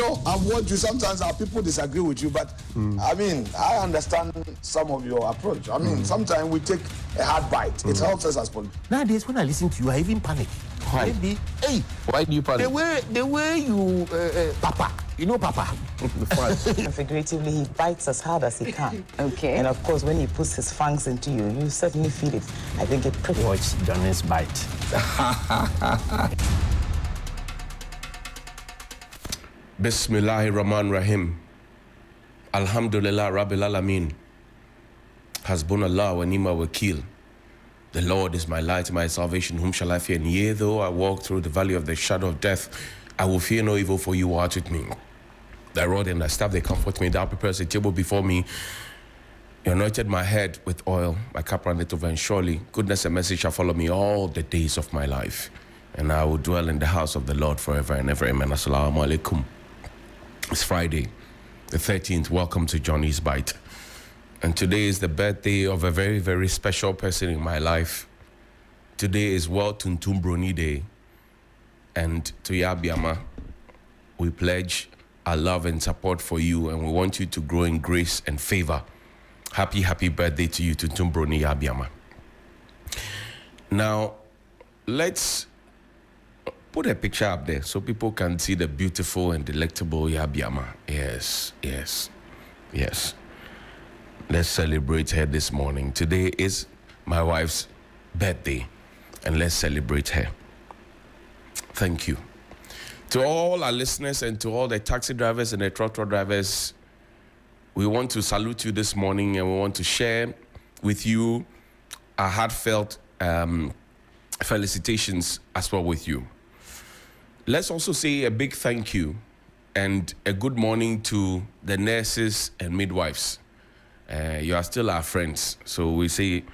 I've watched you. Sometimes our people disagree with you, but I mean, I understand some of your approach. I mean, sometimes we take a hard bite. It helps us as politicians. Nowadays, when I listen to you, I even panic. Why? Maybe, hey, Why do you panic? the way you, Papa, you know Papa. Figuratively, he bites as hard as he can. Okay. And of course, when he puts his fangs into you, you certainly feel it. I think it prickles. Watch Johnny's bite. Bismillahir Rahmanir Rahim. Alhamdulillah Rabbil Alameen. Hasbunallah wa ni'mal wakil. The Lord is my light, my salvation. Whom shall I fear? And yea, though I walk through the valley of the shadow of death, I will fear no evil, for you are with me. Thy rod and thy staff, they comfort me. Thou preparest a table before me. You anointed my head with oil, my cup runneth over, and surely goodness and mercy shall follow me all the days of my life. And I will dwell in the house of the Lord forever and ever. Amen. Assalamu alaikum. It's Friday, the 13th. Welcome to Johnny's Bite. And today is the birthday of a very, very special person in my life. Today is World Tuntum Broni Day. And to Yabiama, we pledge our love and support for you, and we want you to grow in grace and favor. Happy, happy birthday to you, Tuntum Broni Yabiama. Now, let's put a picture up there so people can see the beautiful and delectable Yabiama. Yes, yes, yes. Let's celebrate her this morning. Today is my wife's birthday, and let's celebrate her. Thank you. To all our listeners and to all the taxi drivers and the trotro drivers, we want to salute you this morning, and we want to share with you our heartfelt felicitations as well with you. Let's also say a big thank you and a good morning to the nurses and midwives. You are still our friends, so we say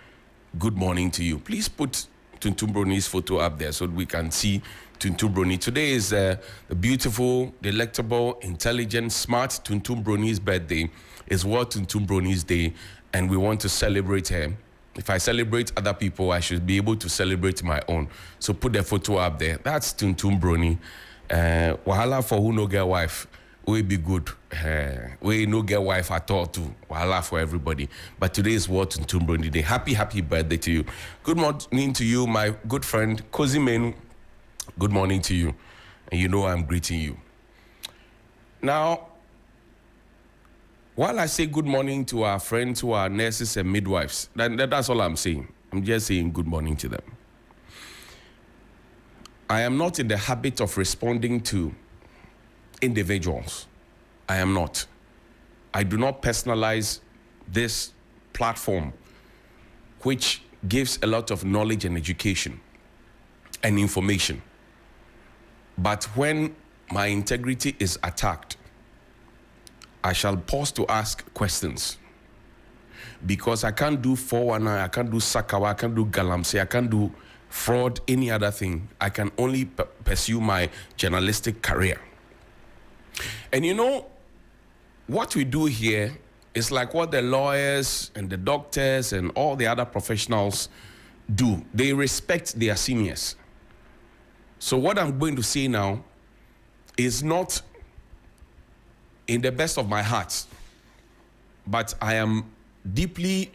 good morning to you. Please put Tuntum Broni's photo up there so we can see Tuntum Broni. Today is the beautiful, delectable, intelligent, smart Tuntum Broni's birthday. It's World Tuntum Broni's Day, and we want to celebrate her. If I celebrate other people, I should be able to celebrate my own. So put the photo up there. That's Tuntum Broni. Wahala for who no get wife. We be good. We no get wife at all too. Wahala for everybody. But today is World Tuntum Broni Day. Happy, happy birthday to you. Good morning to you, my good friend, Kozi Menu. Good morning to you. And you know I'm greeting you. Now, while I say good morning to our friends who are nurses and midwives, that's all I'm saying. I'm just saying good morning to them. I am not in the habit of responding to individuals. I am not. I do not personalize this platform, which gives a lot of knowledge and education and information. But when my integrity is attacked, I shall pause to ask questions. Because I can't do 419, I can't do Sakawa, I can't do Galamsey, I can't do fraud, any other thing. I can only pursue my journalistic career. And you know, what we do here is like what the lawyers and the doctors and all the other professionals do. They respect their seniors. So what I'm going to say now is not in the best of my heart, but I am deeply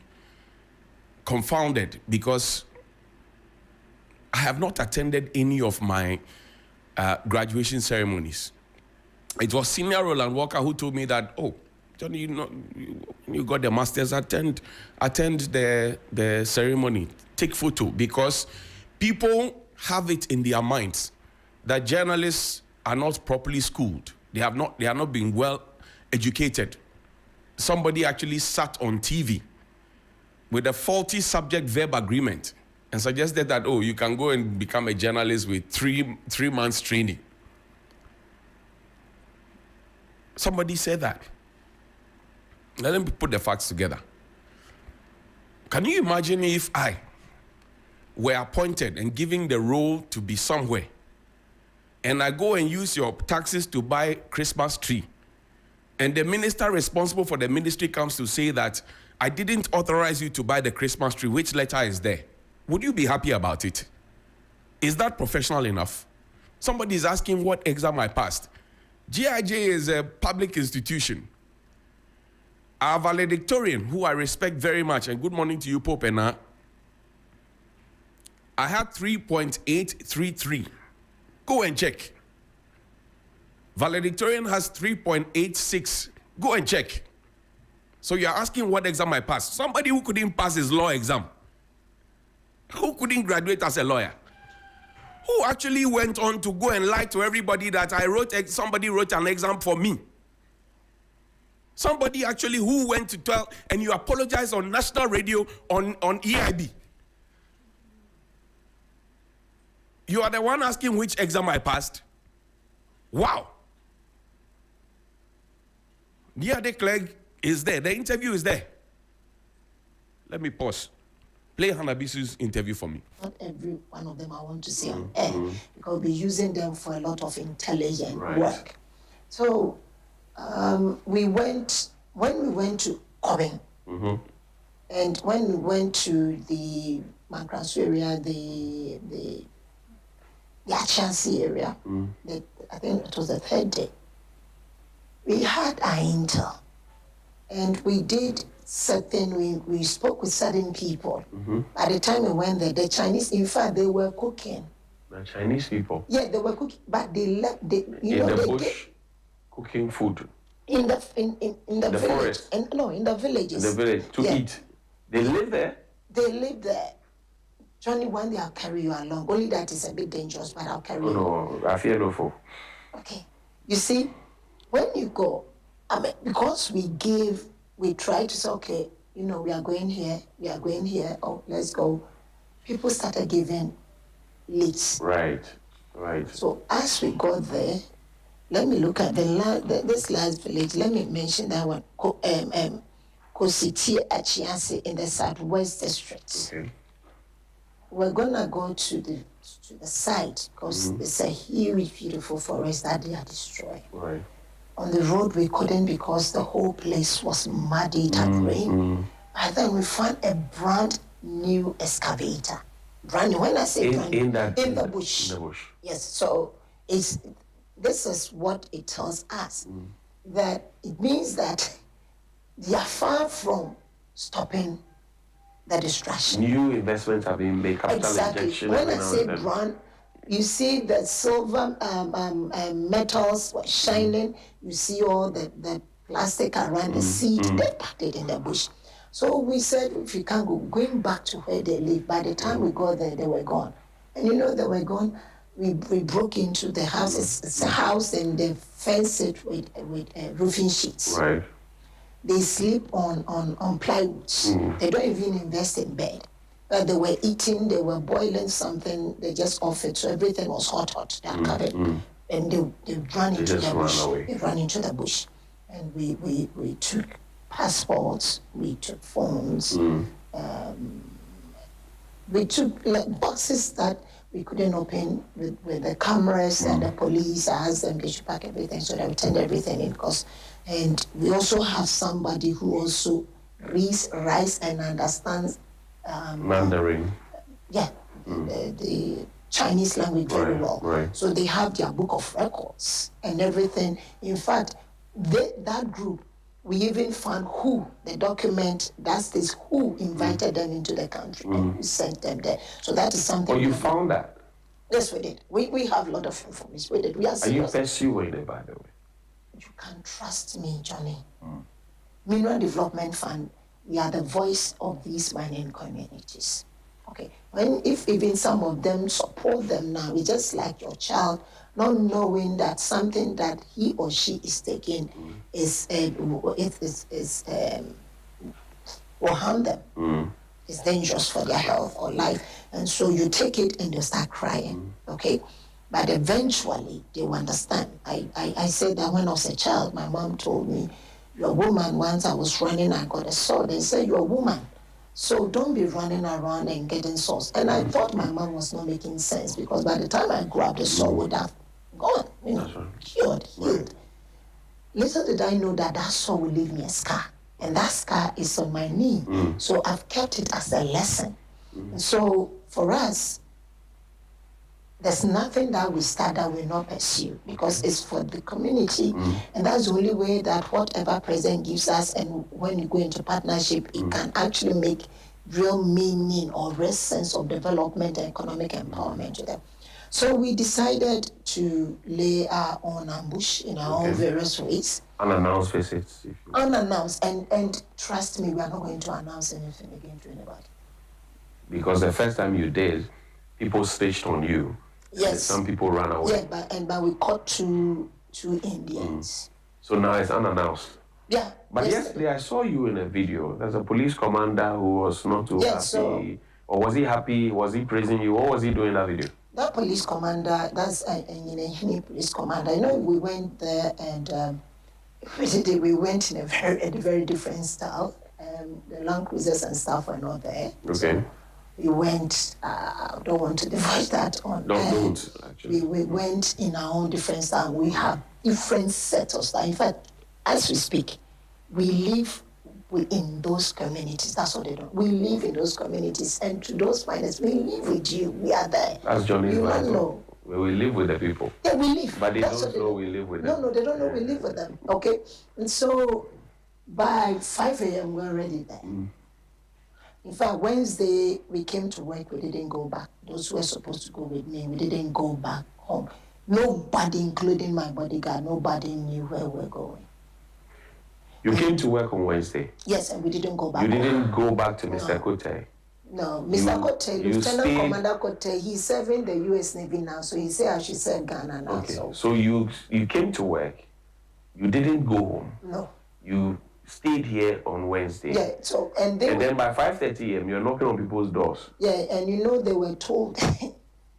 confounded because I have not attended any of my graduation ceremonies. It was Senior Roland Walker who told me that, oh, Johnny, you got the masters, attend the ceremony, take photo, because people have it in their minds that journalists are not properly schooled. They are not being well educated. Somebody actually sat on TV with a faulty subject-verb agreement and suggested that, oh, you can go and become a journalist with three months training. Somebody said that. Now let me put the facts together. Can you imagine if I were appointed and given the role to be somewhere, and I go and use your taxes to buy Christmas tree, and the minister responsible for the ministry comes to say that I didn't authorize you to buy the Christmas tree, which letter is there? Would you be happy about it? Is that professional enough? Somebody is asking what exam I passed, GIJ is a public institution. Our valedictorian, who I respect very much, and good morning to you, Pope Ena, I had 3.833. Go and check. Valedictorian has 3.86. Go and check. So you're asking what exam I passed. Somebody who couldn't pass his law exam. Who couldn't graduate as a lawyer. Who actually went on to go and lie to everybody that somebody wrote an exam for me. Somebody actually who went to tell, and you apologize on national radio on EIB. You are the one asking which exam I passed. Wow. The other clerk is there. The interview is there. Let me pause. Play Hannah Bisu's interview for me. Not every one of them I want to say on air, because we'll be using them for a lot of intelligent work. So when we went to Kobing, and when we went to the Mankrasu area, the Achansi area, I think it was the third day, we had our intel, and we did we spoke with certain people. By the time we went there, the Chinese, in fact, they were cooking. The Chinese people? Yeah, they were cooking, but they left, in the bush, cooking food? In the village. Forest? In the villages. In the village, to eat? They live there? They live there. Johnny, one day I'll carry you along. Only that is a bit dangerous, but I'll carry you. No, I fear no foe. Okay. You see, when you go, because we tried to say, okay, we are going here, oh, let's go. People started giving leads. Right. So as we got there, let me look at this last village. Let me mention that one, Kositi Achiansi in the Southwest District. Okay. We're gonna go to the site because it's a huge, beautiful forest that they are destroying. Right. On the road, we couldn't because the whole place was muddy, it had rain. And then we found a brand new excavator. Brand new. When I say brand new, in the bush. In the bush. Yes. So this is what it tells us. That it means that they are far from stopping the destruction. New investments have been made, capital injection. When I say brand, you see the silver metals were shining. You see all the plastic around the seed. They packed it in the bush. So we said, if you can't go, going back to where they live. By the time we got there, they were gone. And they were gone. We broke into the house. It's a house, and they fenced it with roofing sheets. Right. They sleep on plywoods. They don't even invest in bed. But they were eating, they were boiling something, they just offered, so everything was hot. They are covered. And they ran into the bush. They ran into the bush. And we took passports, we took phones, we took boxes that we couldn't open with the cameras and the police. I asked them they should pack everything, so they turned everything in. And we also have somebody who also reads, writes, and understands Mandarin. Yeah, the Chinese language very well. Right. So they have their book of records and everything. In fact, that group, we even found the document, who invited them into the country and who sent them there. So that is something. Oh, you found that? Yes, we did. We have a lot of information. We did. We are you pursuing it, by the way? You can trust me, Johnny. Mineral Development Fund, we are the voice of these mining communities. Okay. If even some of them support them now, it's just like your child not knowing that something that he or she is taking will harm them. It's dangerous for their health or life. And so you take it and you start crying. Okay? But eventually they will understand. I said that when I was a child, my mom told me, "You're a woman." Once I was running, I got a sword. They said, "You're a woman, so don't be running around and getting swords." And I thought my mom was not making sense, because by the time I grabbed the sword, would have gone, cured, healed. Little did I know that sword will leave me a scar, and that scar is on my knee. So I've kept it as a lesson. So for us, there's nothing that we start that will not pursue because it's for the community, and that's the only way that whatever president gives us, and when you go into partnership, it can actually make real meaning or real sense of development and economic empowerment to them. So we decided to lay our own ambush in our own various ways. Unannounced visits. Unannounced, and trust me, we are not going to announce anything again to anybody. Because the first time you did, people snitched on you. Yes. Some people ran away. Yeah, but we caught two Indians. So now it's unannounced. Yeah. But yesterday I saw you in a video. There's a police commander who was not too happy. Or was he happy? Was he praising you? What was he doing in that video? That police commander, that's a police commander. You know, we went there and we went in a very different style. The Land Cruisers and stuff were not there. Okay. So we went, I don't want to divide that on. Don't, actually. We went in our own different style. We have different sets of style. In fact, as we speak, we live in those communities. That's what they do. We live in those communities, and to those finest, we live with you. We are there. That's Johnny's you life. know. We live with the people. Yeah, we live. But they don't know we live with them. No, they don't know we live with them. Okay? And so by 5 a.m., we're already there. In fact, Wednesday, we came to work, we didn't go back. Those who were supposed to go with me, we didn't go back home. Nobody, including my bodyguard, nobody knew where we're going. You came to work on Wednesday? Yes, and we didn't go back. You didn't go back to Mr. Kote? No, Mr. Kote, Lieutenant Commander Kote, he's serving the U.S. Navy now, so he said I should serve Ghana now. Okay, so you came to work, you didn't go home? No. You stayed here on Wednesday? Yeah, so, and then by 5:30 a.m., you're knocking on people's doors? Yeah, and you know, they were told that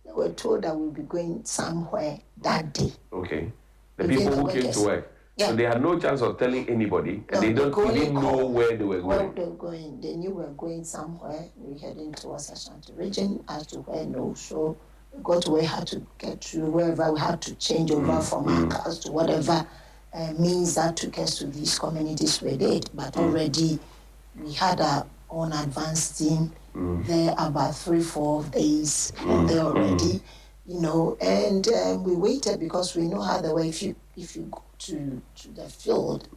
we'll be going somewhere that day. Okay. The people who came to work? Yeah. So they had no chance of telling anybody, and they didn't know where they were going. Where they were going. They knew we were going somewhere. We heading towards Ashanti region. As to where, no. So we got where we had to get to, wherever we had to change over from our cars to whatever means that took us to these communities we did. But already we had our own advanced team there about 3-4 days there already, you know, and we waited because we know how they were. If you go to the field,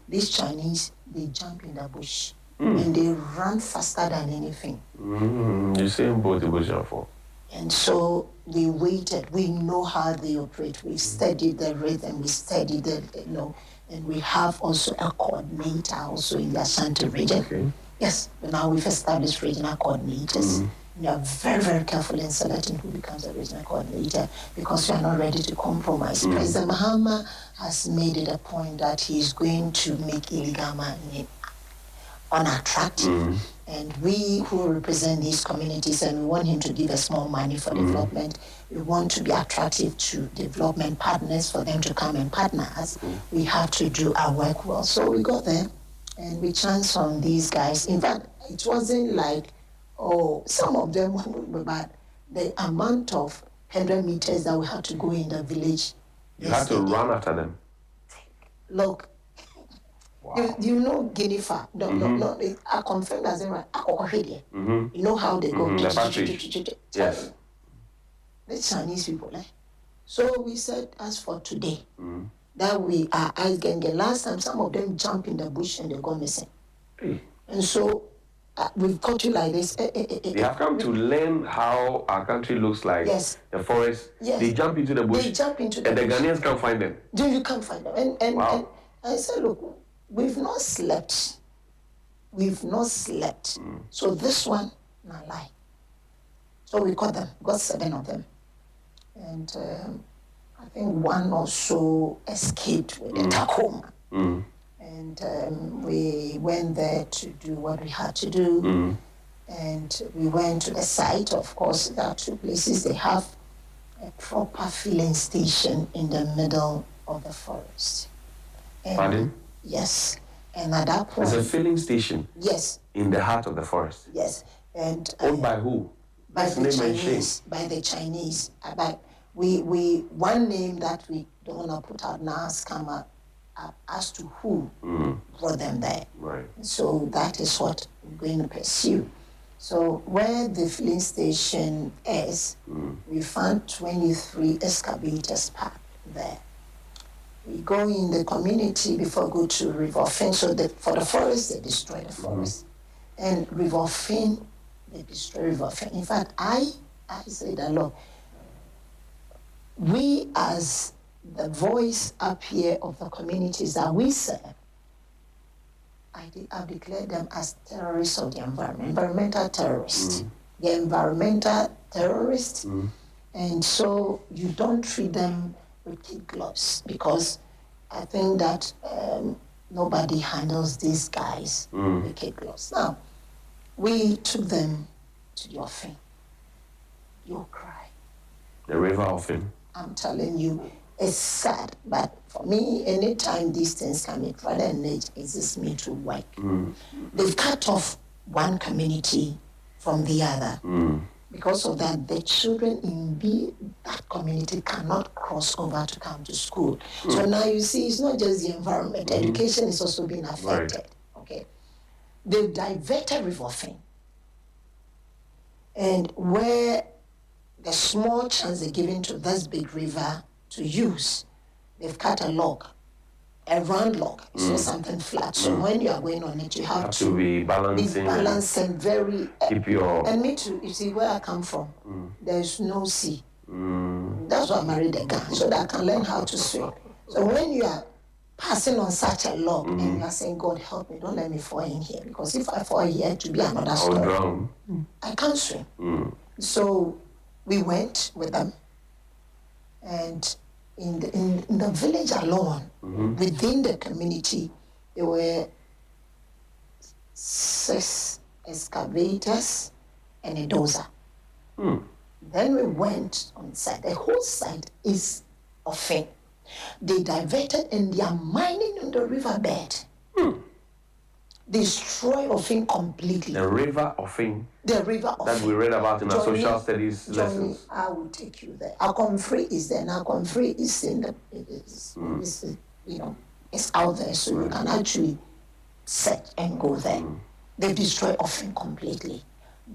these Chinese, they jump in the bush and they run faster than anything. You see both the bush for. And so we waited. We know how they operate. We studied the rhythm. We studied the, you know, and we have also a coordinator also in the Ashanti region. Okay. Yes, but now we've established regional coordinators. We are very careful in selecting who becomes a regional coordinator because we are not ready to compromise. President Mahama has made it a point that he's going to make illegal mining unattractive. And we who represent these communities, and we want him to give us more money for development, we want to be attractive to development partners for them to come and partner us. We have to do our work well. So we got there and we chanced on these guys. In fact, it wasn't like, some of them were bad. The amount of 100 meters that we had to go in the village. You had to run after them. Look, wow. You know Guinea Fowl. No, I confirm that's right. You know how they go. The factory. Yes. The Chinese people, eh? So we said, as for today, that we are ice gang. Last time, some of them jump in the bush and they go missing. Hey. And so we've got you like this. They have come to learn how our country looks like. Yes. The forest. Yes. They jump into the bush. They jump into the bush. And the Ghanaians can't find them. You can't find them. And I said, look, we've not slept. So this one, not lie. So we caught them. Got 7 of them. And I think one or so escaped with a Tacoma. And we went there to do what we had to do. And we went to the site. Of course, there are 2 places. They have a proper filling station in the middle of the forest. And Pardon? Yes. And at that point... There's a filling station? Yes. In the heart of the forest? Yes. And owned by who? By the Chinese. By the Chinese. One name that we don't want to put out now has come up as to who brought them there. Right. So that is what we're going to pursue. So where the filling station is, we found 23 excavators parked there. We go in the community before go to River Finn. So for the forest, they destroy the forest. And River Finn, they destroy River Finn. In fact, I say that, look, we as the voice up here of the communities that we serve, I've declared them as terrorists of the environment, environmental terrorists. They're environmental terrorists, and so you don't treat them with kid gloves, because I think that nobody handles these guys with kid gloves. Now, we took them to the offing. You'll cry. The river offing. I'm telling you, it's sad, but for me, anytime these things come, it rather enables me to work. They've cut off one community from the other. Because of that, the children in that community cannot cross over to come to school. So now you see, it's not just the environment. Education is also being affected. Right. Okay, they've diverted River Finn, and where the small chance they're giving to this big river to use, they've cut a log, a round log. It's not something flat. So when you are going on it, you have to be balancing very. Keep your. And me too. You see where I come from, there's no sea. That's why I married a guy, so that I can learn how to swim. So when you are passing on such a log and you are saying, God help me, don't let me fall in here, because if I fall here, it will be another story. I'll drown. I can't swim. So we went with them, and in the village alone, within the community, there were 6 excavators and a dozer. Then we went on site. The whole site is offing. They diverted and they are mining on the riverbed. Destroy offing completely. The river offing. The river offing. That we read about in our social studies lessons. I will take you there. Akomfree is there. Now Akomfree is in the, it's out there, so you can actually set and go there. They destroy offing completely.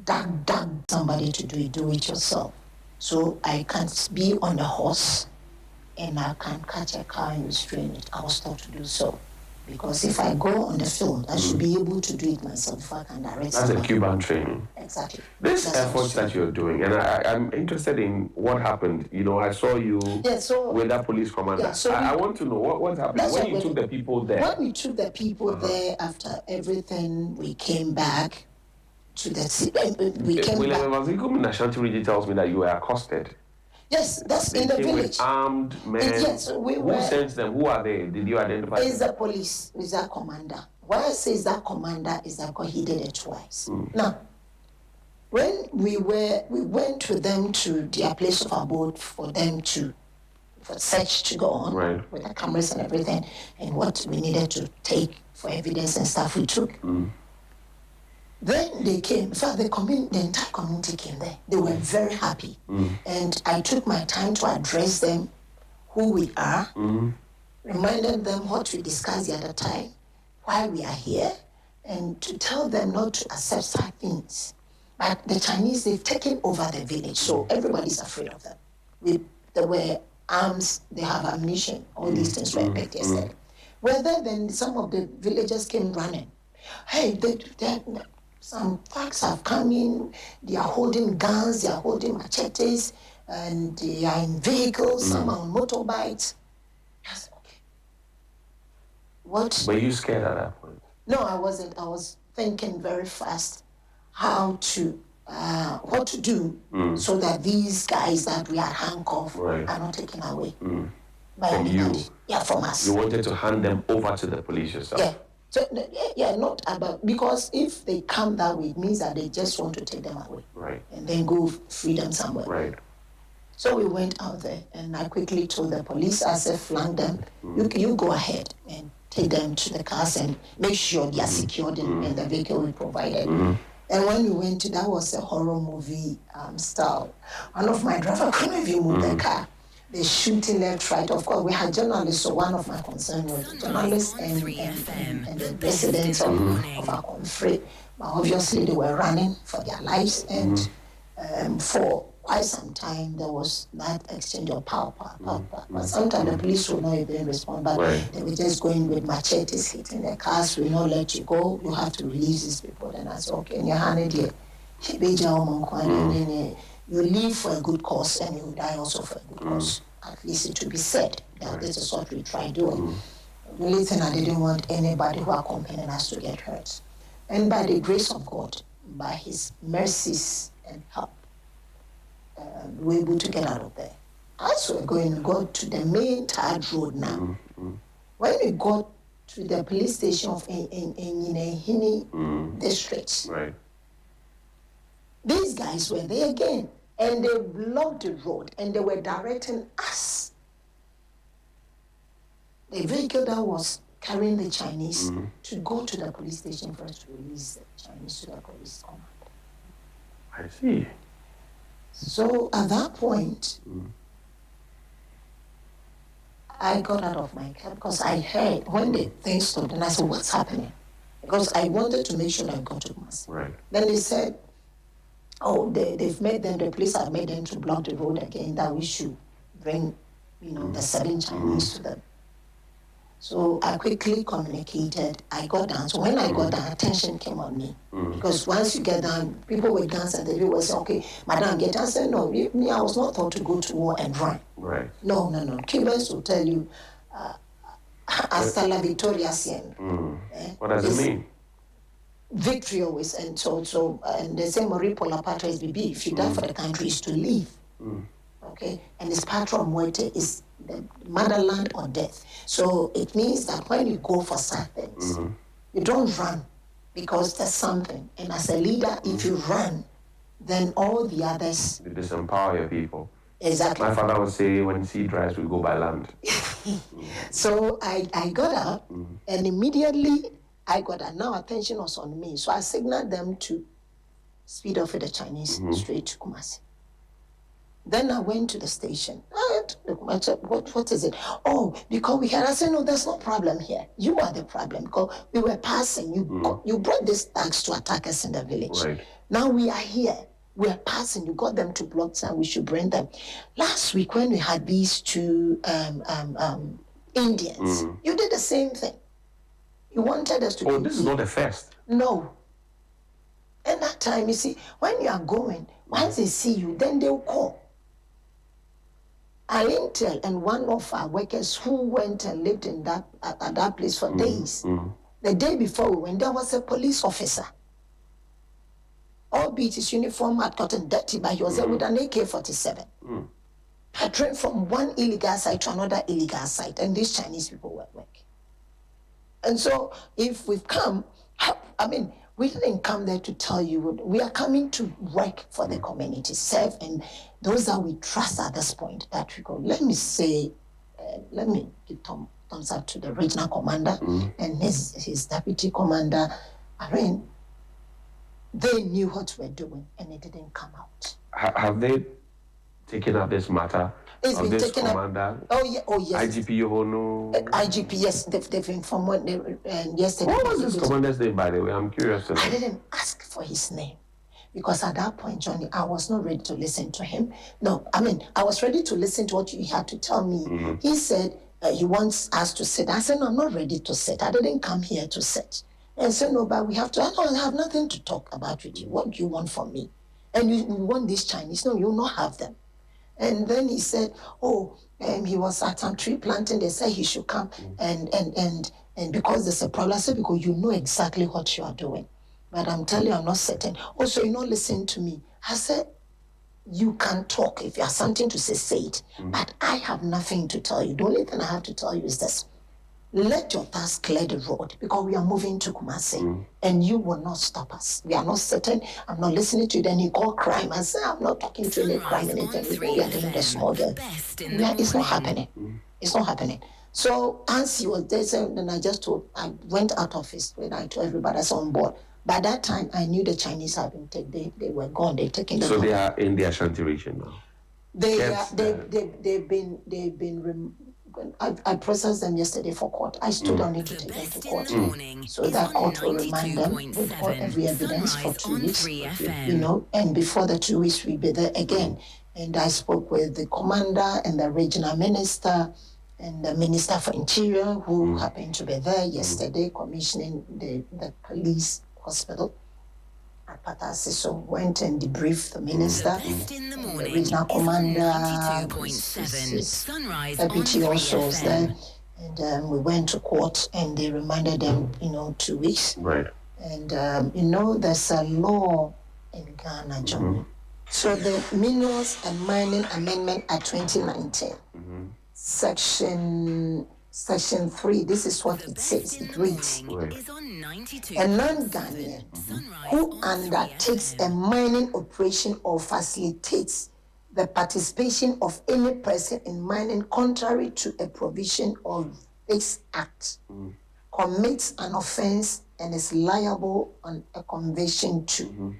Dug somebody to do it yourself. So I can't be on a horse and I can't catch a car and restrain it. I will stop to do so. Because if I go on the field, I should be able to do it myself if I can direct That's somebody. a Cuban training. Exactly. This efforts that you're doing, and I'm interested in what happened. You know, I saw you with that police commander. Yeah, so I want to know what happened when you took the people there. When we took the people there, after everything, we came back to the city. We came back. William Ashanti Rigi tells me that you were accosted. Yes, that's in the village. With armed men. Yes, Who sends them? Who are they? Did you identify them? It's the police. It's that commander. Why I say that commander is that because he did it twice. Now, when we went with them to their place of abode for search to go on with the cameras and everything, and what we needed to take for evidence and stuff we took. Then they came. In fact, the entire community came there. They were very happy. And I took my time to address them, who we are, reminded them what we discussed the other time, why we are here, and to tell them not to accept such things. But the Chinese, they've taken over the village, so everybody's afraid of them. There were arms, they have ammunition, all these things were back there. Well, then some of the villagers came running. Hey, some thugs have come in, they are holding guns, they are holding machetes, and they are in vehicles, some are on motorbikes. Yes, okay. What? Were you scared at that point? No, I wasn't. I was thinking very fast what to do so that these guys that we had handcuffed are not taken away. By from you? Yeah, from us. You wanted to hand them over to the police yourself? Yeah. So, not about, because if they come that way, it means that they just want to take them away. Right. And then go free them somewhere. Right. So we went out there, and I quickly told the police, I said, flank them, you go ahead and take them to the cars and make sure they are secured in the vehicle we provided. And when we went to, that was a horror movie style. One of my drivers couldn't even move the car. They shooting left, right. Of course, we had journalists, so one of my concerns was journalists and the residents of Akomfree. Obviously, they were running for their lives, and for quite some time there was that exchange of power. But sometimes the police would not even respond, but they were just going with machetes, hitting the cars. We not let you go. You have to release these people. Then I said, okay, in your hand, you live for a good cause, and you die also for a good cause. At least it to be said that this is what we try doing. The only thing I didn't want anybody who accompanied us to get hurt. And by the grace of God, by His mercies and help, we were able to get out of there. As we're going to go to the main tarred road now, when we got to the police station of Hini district, these guys were there again, and they blocked the road, and they were directing us. The vehicle that was carrying the Chinese to go to the police station for us to release the Chinese to the police command. I see. So at that point, I got out of my cab because I heard when the thing stopped, and I said, what's happening? Because I wanted to make sure that I got to Mass. Then they said, oh, they've made them, the police have made them to block the road again, that we should bring, the 7 Chinese to them. So I quickly communicated. I got down. So when I got down, attention came on me. Because once you get down, people will dance and the people will say, okay, madam, get down. I said, no, me, I was not taught to go to war and run. No. Cubans will tell you, hasta la victoria siempre. What does it mean? Victory always. And so and they say, Mori por la patria is bibi. If you die for the country, is to live. Okay? And this patria muerte is the motherland or death. So it means that when you go for certain things, you don't run because there's something. And as a leader, if you run, then all the others... You disempower your people. Exactly. My father would say, when sea dries, we go by land. So I got up, and immediately I got up. Now attention was on me. So I signaled them to speed off with the Chinese straight to Kumasi. Then I went to the station. I said, what is it? Oh, because we had, I said, no, there's no problem here. You are the problem because we were passing. You brought these thugs to attack us in the village. Now we are here. We are passing. You got them to block and we should bring them. Last week when we had these 2 Indians, you did the same thing. You wanted us to... Oh, this is not the first. No. And that time, you see, when you are going, once they see you, then they'll call. Intel and one of our workers who went and lived in at that place for days. The day before we went, there was a police officer. Albeit his uniform had gotten dirty, but he was there with an AK-47. Patrolling from one illegal site to another illegal site, and these Chinese people were working. And so, if we've come, we didn't come there to tell you. We are coming to work for the community, serve, and those that we trust at this point that we go. Let me say, let me give thumbs up to the regional commander and his deputy commander. They knew what we're doing, and it didn't come out. Have they taken up this matter? It's been this taken commander? Up. Oh yes. IGP Yohono? IGP, yes, they've informed yesterday. What was this commander's name, by the way? I'm curious to know. I didn't ask for his name. Because at that point, Johnny, I was not ready to listen to him. No, I was ready to listen to what you had to tell me. He said he wants us to sit. I said, no, I'm not ready to sit. I didn't come here to sit. And said, no, but we have to. I don't have nothing to talk about with you. What do you want from me? And you want these Chinese? No, you will not have them. And then he said, he was at some tree planting. They said he should come. And because there's a problem, I said, because you know exactly what you are doing. But I'm telling you, I'm not certain. Also, you're not listening to me. I said, you can talk. If you have something to say, say it. But I have nothing to tell you. The only thing I have to tell you is this. Let your task clear the road because we are moving to Kumasi and you will not stop us. We are not certain. I'm not listening to you. Then you call crime. I say, I'm not talking to any crime, anything. We are doing the small girl. It's not happening. It's not happening. So Ansi was there, and I went out of his when I told everybody that's on board. By that time, I knew the Chinese had been taken. They were gone. They've taken them. So they are in the Ashanti region now. They've been I processed them yesterday for court. I stood on it to take them to court. So that court will remand them with all every evidence for 2 weeks. And before the 2 weeks, we'll be there again. And I spoke with the commander and the regional minister and the Minister for Interior, who happened to be there yesterday, commissioning the police hospital at Patasi. So went and debriefed the minister, the regional commander, deputy also was there. And we went to court and they remanded them, 2 weeks. Right. And, there's a law in Ghana, John. So the Minerals and Mining Amendment Act 2019, Section 3, this is what it says. It reads, a non-Ghanaian who undertakes a mining operation or facilitates the participation of any person in mining contrary to a provision of this act commits an offense and is liable on a conviction to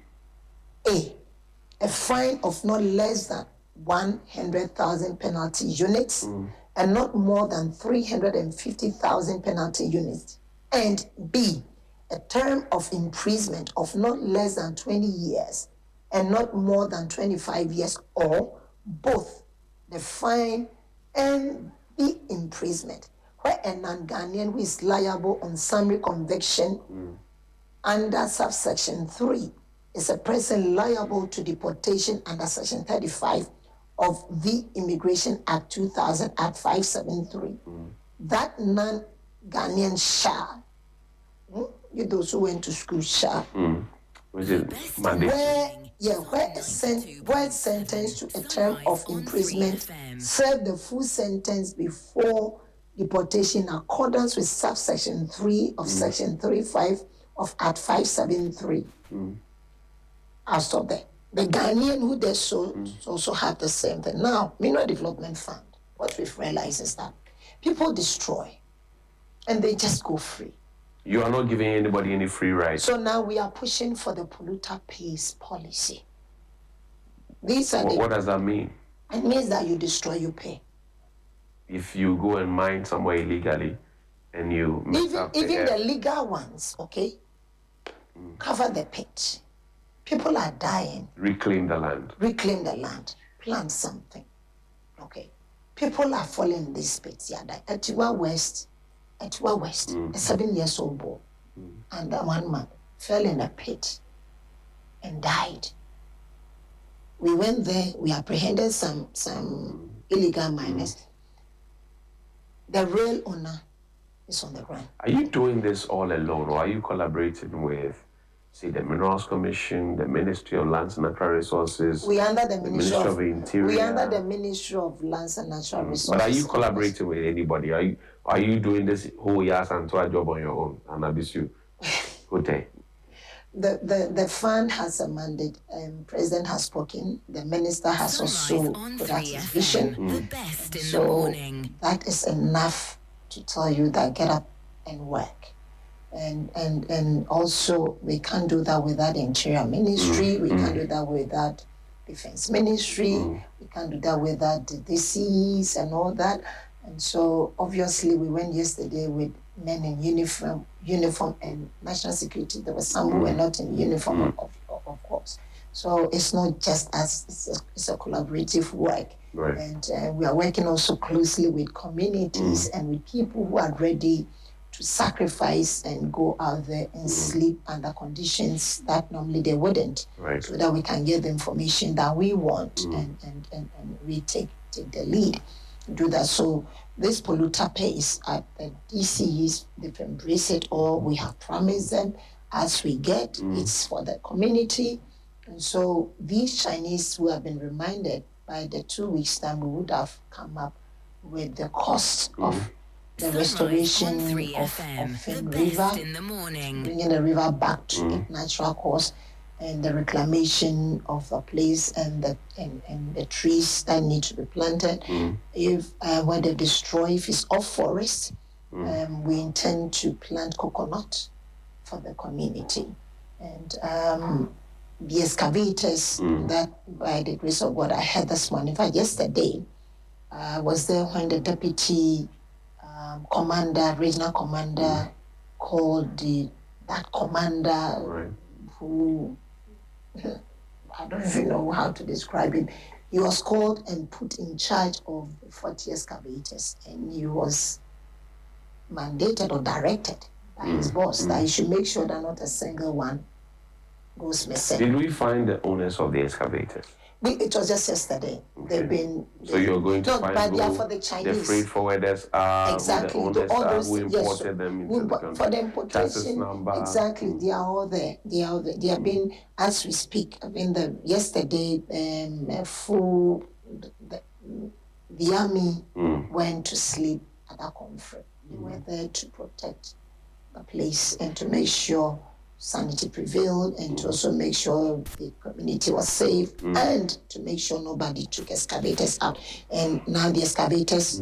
a fine of not less than 100,000 penalty units and not more than 350,000 penalty units, and B, a term of imprisonment of not less than 20 years and not more than 25 years, or both the fine and the imprisonment, where a non-Ghanaian who is liable on summary conviction under subsection 3 is a person liable to deportation under section 35 of the Immigration Act 2000 Act 573. That non-Ghanaian shall, you those who went to school shall, where sentenced to a term of imprisonment, serve the full sentence before deportation in accordance with subsection 3 of section 35 of Act 573. I'll stop there. The Ghanaian who does so also have the same thing. Now, Mineral Development Fund, what we've realized is that people destroy and they just go free. You are not giving anybody any free rides. So now we are pushing for the polluter pays policy. What does that mean? It means that you destroy, you pay. If you go and mine somewhere illegally and you even the legal ones, okay, cover the pit. People are dying. Reclaim the land. Plant something. Okay. People are falling in these pits. Yeah, at Etiwa West, a 7-year-old boy and 1 man fell in a pit and died. We went there, we apprehended some illegal miners. The real owner is on the ground. Are you doing this all alone, or are you collaborating with, say, the Minerals Commission, the Ministry of Lands and Natural Resources? We under the Ministry of Interior. We under the Ministry of Lands and Natural Resources. But are you collaborating with anybody? Are you doing this whole years and job on your own? And Abisu, Hote. The fund has a mandate. President has spoken. The minister has also put out his vision. So that is enough to tell you that get up and work. And also we can't do that without the Interior Ministry. We can't do that without Defense Ministry. We can't do that without the DCs and all that. And so obviously we went yesterday with men in uniform and national security. There were some who were not in uniform, of course. So it's not just us, it's a collaborative work. Right. And we are working also closely with communities and with people who are ready to sacrifice and go out there and sleep under conditions that normally they wouldn't, so that we can get the information that we want and we take the lead to do that. So this polluter pays at the DCs, they've embraced it all. We have promised them as we get, it's for the community. And so these Chinese who have been reminded by the 2 weeks time, we would have come up with the cost of the restoration of Fin River, bringing the river back to its natural course, and the reclamation of the place and the trees that need to be planted. If when they destroy, if it's off forest, we intend to plant coconut for the community. And the excavators that, by the grace of God, I had this morning, in fact, yesterday, I was there when the deputy commander, regional commander, called that commander who, I don't even know how to describe him. He was called and put in charge of 40 excavators, and he was mandated or directed by his boss that he should make sure that not a single one goes missing. Did we find the owners of the excavators? It was just yesterday. Okay. They've been. So you're going to find but they are for the Chinese. The freight forwarders are exactly. Who the owners all those, who imported them into the country. For the importation, exactly. They are all there. They are all there. They have been, as we speak. I mean, yesterday, the army went to sleep at that conference. They were there to protect the place and to make sure sanity prevailed, and to also make sure the community was safe, and to make sure nobody took excavators out. And now the excavators,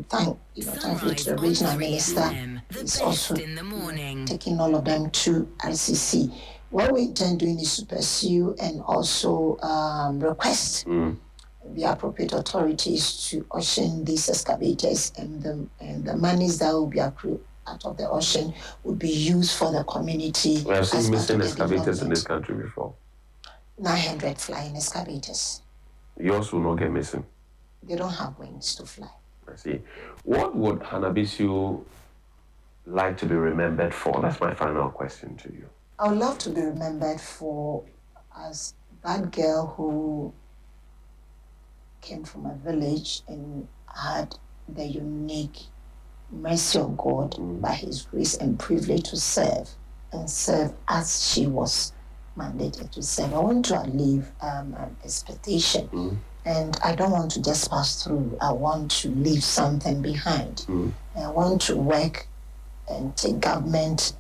thankfully to the regional minister, is also taking all of them to RCC. What we intend doing is to pursue and also request the appropriate authorities to auction these excavators, and the monies that will be accrued out of the ocean would be used for the community. We have seen missing excavators in this country before. 900 flying excavators. Yours will not get missing. They don't have wings to fly. I see. What would Hanabisu like to be remembered for? That's my final question to you. I would love to be remembered for as that girl who came from a village and had the unique mercy of God by His grace and privilege to serve as she was mandated to serve. I want to leave an expectation, and I don't want to just pass through. I want to leave something behind. I want to work and take government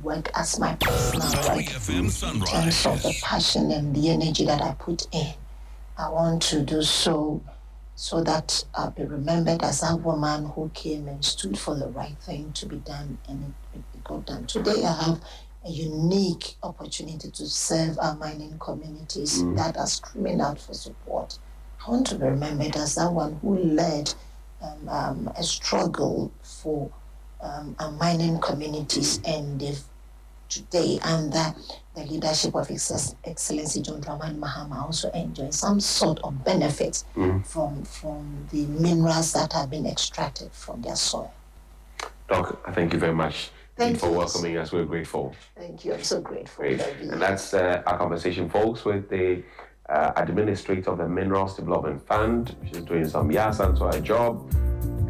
work as my personal work in terms of the passion and the energy that I put in. I want to do so that I'll be remembered as a woman who came and stood for the right thing to be done, and it got done. Today I have a unique opportunity to serve our mining communities that are screaming out for support. I want to be remembered as that one who led a struggle for our mining communities, and today under the leadership of Excellency John Dramani Mahama also enjoy some sort of benefits from the minerals that have been extracted from their soil. Doc, I thank you very much for welcoming us. We're grateful. Thank you. I'm so grateful. And that's our conversation, folks, with the administrator of the Minerals Development Fund. She's doing some and so her job.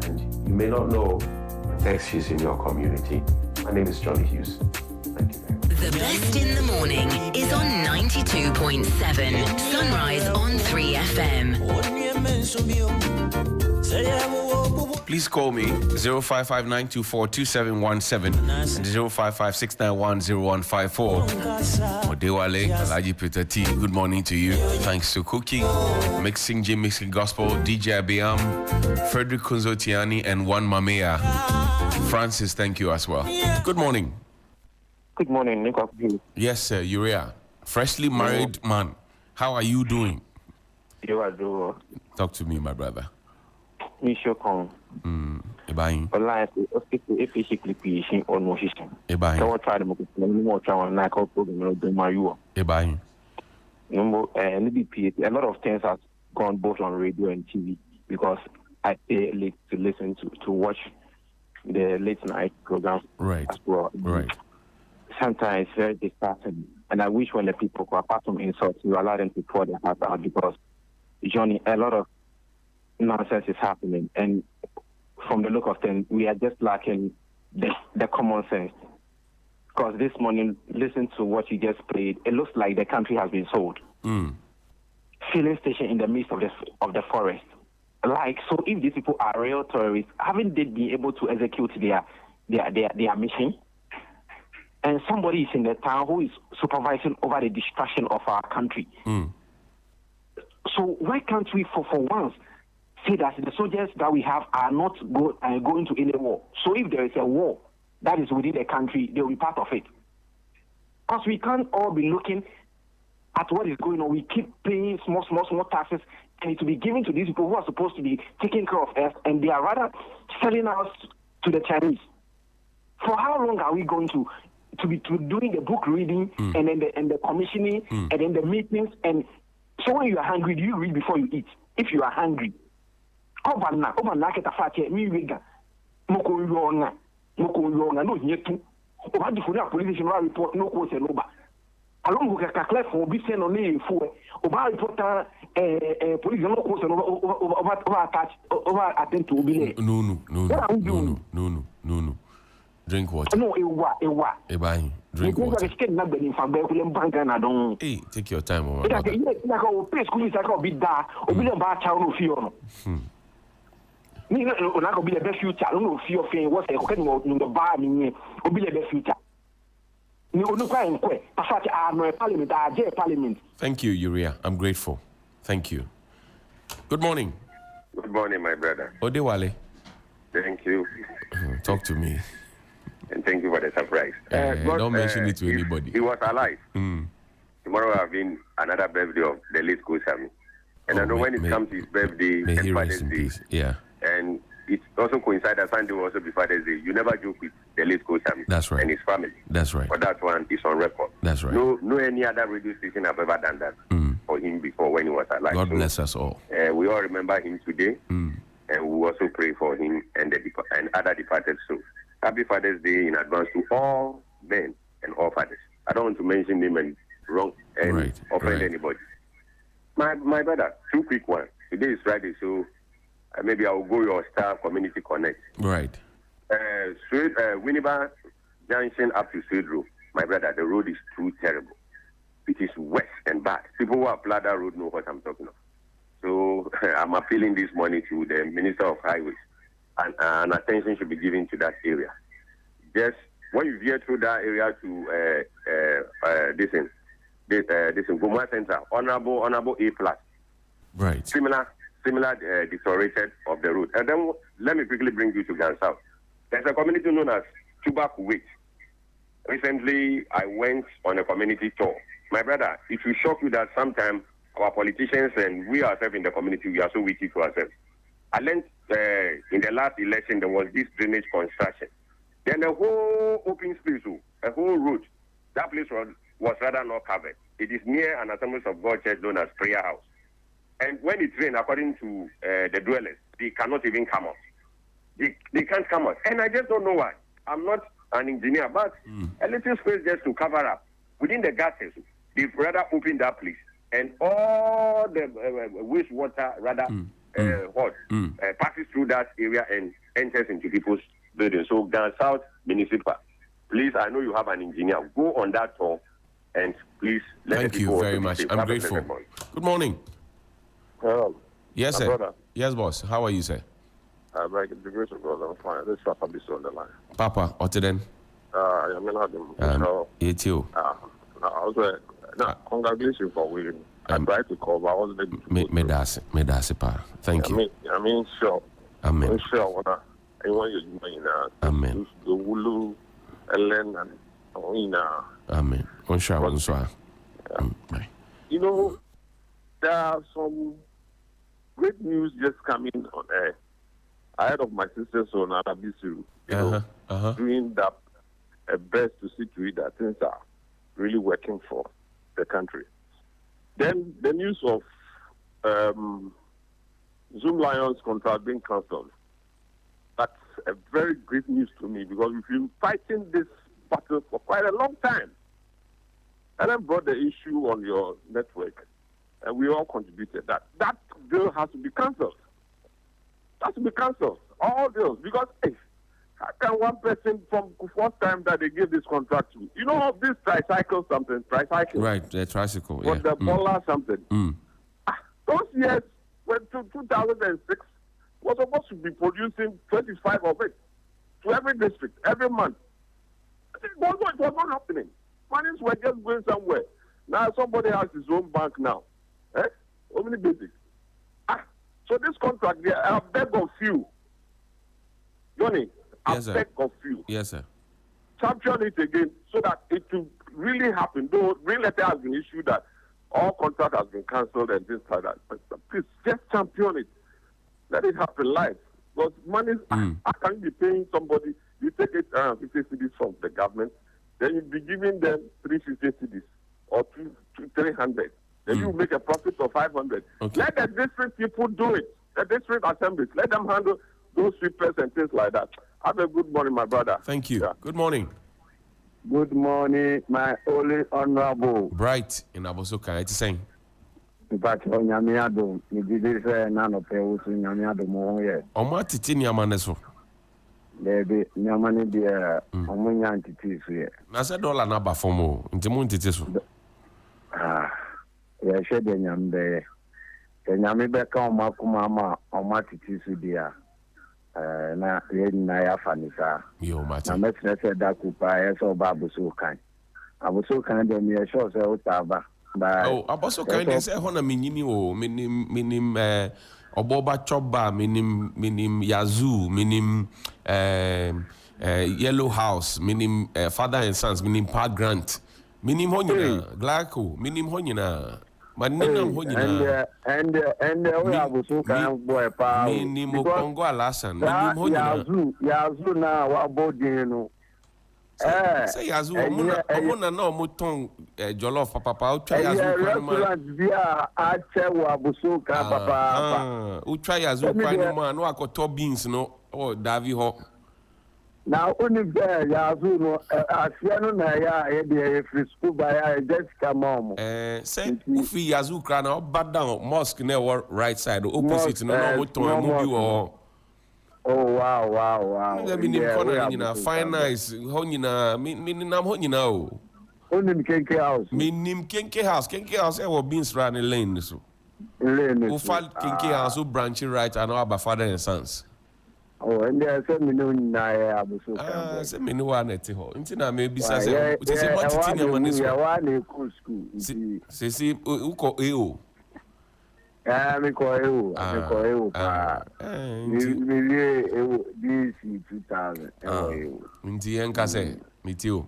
And you may not know the next she's in your community. My name is Johnnie Hughes. Thank you very much. The best in the morning is on 92.7 Sunrise on 3FM. Please call me 0559242717 and 0556910154. Odewale Alaji Peter T. Good morning to you. Thanks to Cookie, Mixing J Mixing Gospel, DJ Abiam, Frederick Kunzotiani, and Juan Mamea. Francis, thank you as well. Good morning. Good morning, Nick. Yes, sir. Urea. Freshly married man. How are you doing? You are doing. Talk to me, my brother. Monsieur Kong. Ebain. Online, if you click on motion. Ebain. So I try to make it more try and like our program do my you. Ebain. A lot of things have gone both on radio and TV because I pay late to listen to watch the late night programs. Right. As well. Right. Sometimes it's very disheartening, and I wish when the people who apart from insults, you allow them to pour their heart out because, Johnny, a lot of nonsense is happening, and from the look of things, we are just lacking the common sense. Because this morning, listen to what you just played, it looks like the country has been sold. Filling station in the midst of the forest. Like, so if these people are real terrorists, haven't they been able to execute their mission? And somebody is in the town who is supervising over the destruction of our country. So why can't we, for once, say that the soldiers that we have are not going to any war? So if there is a war that is within the country, they will be part of it. Because we can't all be looking at what is going on. We keep paying small taxes and it will be given to these people who are supposed to be taking care of us, and they are rather selling us to the Chinese. For how long are we going to be doing the book reading and then the commissioning and then the meetings? And so when you are hungry, do you read before you eat? If you are hungry, along with a class for be sent on the for about police over attend to be No. Drink water. No, drink water. Hey, take your time, over. Thank you, Uriah. I'm grateful. Thank you. Good morning. Good morning, my brother. Odewale. Thank you. Talk to me. And thank you for the surprise. Don't mention it to anybody. He was alive. Tomorrow have been another birthday of the late Kusami. And I know when it comes to his birthday and Father's Day, and it also coincides that Sunday will also be Father's Day. You never joke with the late Kusami. That's right. And his family. That's right. But that one is on record. That's right. No any other radio station have ever done that for him before when he was alive. God bless us all. We all remember him today. And we also pray for him and other departed souls. Happy Father's Day in advance to all men and all fathers. I don't want to mention name and offend anybody. My brother, 2 quick ones. Today is Friday, so maybe I'll go your Star Community Connect. Right. Winneba Junction up to Swedro. My brother, the road is too terrible. It is wet and bad. People who apply that road know what I'm talking of. So I'm appealing this morning to the Minister of Highways, and attention should be given to that area. Just when you veer through that area to this in Goma Center, honorable A+. Right. Similar deteriorated of the road. And then let me quickly bring you to Gansau. There's a community known as Tuba Kuwait. Recently, I went on a community tour. My brother, it will shock you that sometimes our politicians and we ourselves in the community, we are so witty to ourselves. I learned in the last election there was this drainage construction. Then the whole open space, a whole road, that place was rather not covered. It is near an Assemblies of God church known as Prayer House. And when it rains, according to the dwellers, they cannot even come out. They can't come out. And I just don't know why. I'm not an engineer, but a little space just to cover up. Within the gutters, they've rather opened that place. And all the wastewater passes through that area and enters into people's buildings. So Ghana South Municipal, please, I know you have an engineer. Go on that tour and please let Thank you very much. I'm grateful. Good morning. Hello. Yes, sir. Brother. Yes, boss. How are you, sir? By the grace of God, I'm fine. This Papa be on the line. Papa, what then? I mean, you too. Congratulations for winning. I tried to call, but I wasn't able to. Me that's pa. Thank you. I mean, sure. Amen. Sure, when you're doing Amen. The Wulu, Ellen, and Amen. You know, there are some great news just coming on air. Ahead of my sister's son, Anabisu, doing that best to see to it that things are really working for the country. Then the news of Zoom Lions contract being cancelled. That's a very great news to me because we've been fighting this battle for quite a long time. And then brought the issue on your network, and we all contributed that bill has to be cancelled. Has to be cancelled. All bills, because how can one person from the first time that they give this contract to, you know, this tricycle something, tricycle. Right, the tricycle, yeah. The Bola something. Those years, when 2006, was supposed to be producing 25 of it to every district, every month. It was not happening. Monies were just going somewhere. Now somebody has his own bank now. How many basics? So this contract, I beg of you, Johnny, I beg of you. Yes, sir. Champion it again so that it will really happen. Though real letter has been issued that all contract has been cancelled and things like that. But Please, just champion it. Let it happen live. Because money, how can you be paying somebody, you take it 50 cedis from the government, then you be giving them 350 cedis or 300. Then you make a profit of 500. Okay. Let the district people do it. The district assemblies, let them handle those sweepers and things like that. Have a good morning, my brother. Thank you. Yeah. Good morning. Good morning, my only honorable. Bright in Abosoka, it's saying. But on Yamiado, you did say none of you in Yamiado more yet. On what it's in Yamaneso? There be Yamani dear, on entities here. I said all another for more in the Montiteso. Yeah, shed in Yambe. Then Yamibeka on Makumama on Matitisu dear. Na ya fanisa yo mati na metne se da kupa eso babuso kan abuso kan de me sure se utaba ba abuso kan de se hona minyini o minim oboba choba minim yazoo minim yellow house minim father and sons minim park grant minim honyina glako minim honyina and we have so kind boy pa minimo Congo alasan minim honyina yazu na wa bodin no say yazu omuna na omuton jollof papa o twa yazu restaurant bia a che wa buso ka papa o twa yazu kwanu ma no akoto beans no o davi ho na only there yazu no asiano na ya dey free school by just come on say ufi yazu kra na bad down mosque na right side opposite no mo ton mo bi wo wow na minim corner nyina fine nice ho nyina mininam ho nyina o onim kenke house minim kenke house e wo beans run lane so o fall kenke house o branch right and our father and sons. And there's a minute na abuso kan. Se menu wa na ti ho. Nti na me bisa se what ti ni man so. Wa na school. Se uko EO. Me ko EO pa. Me EO DC 2000. Nti enka se me ti o.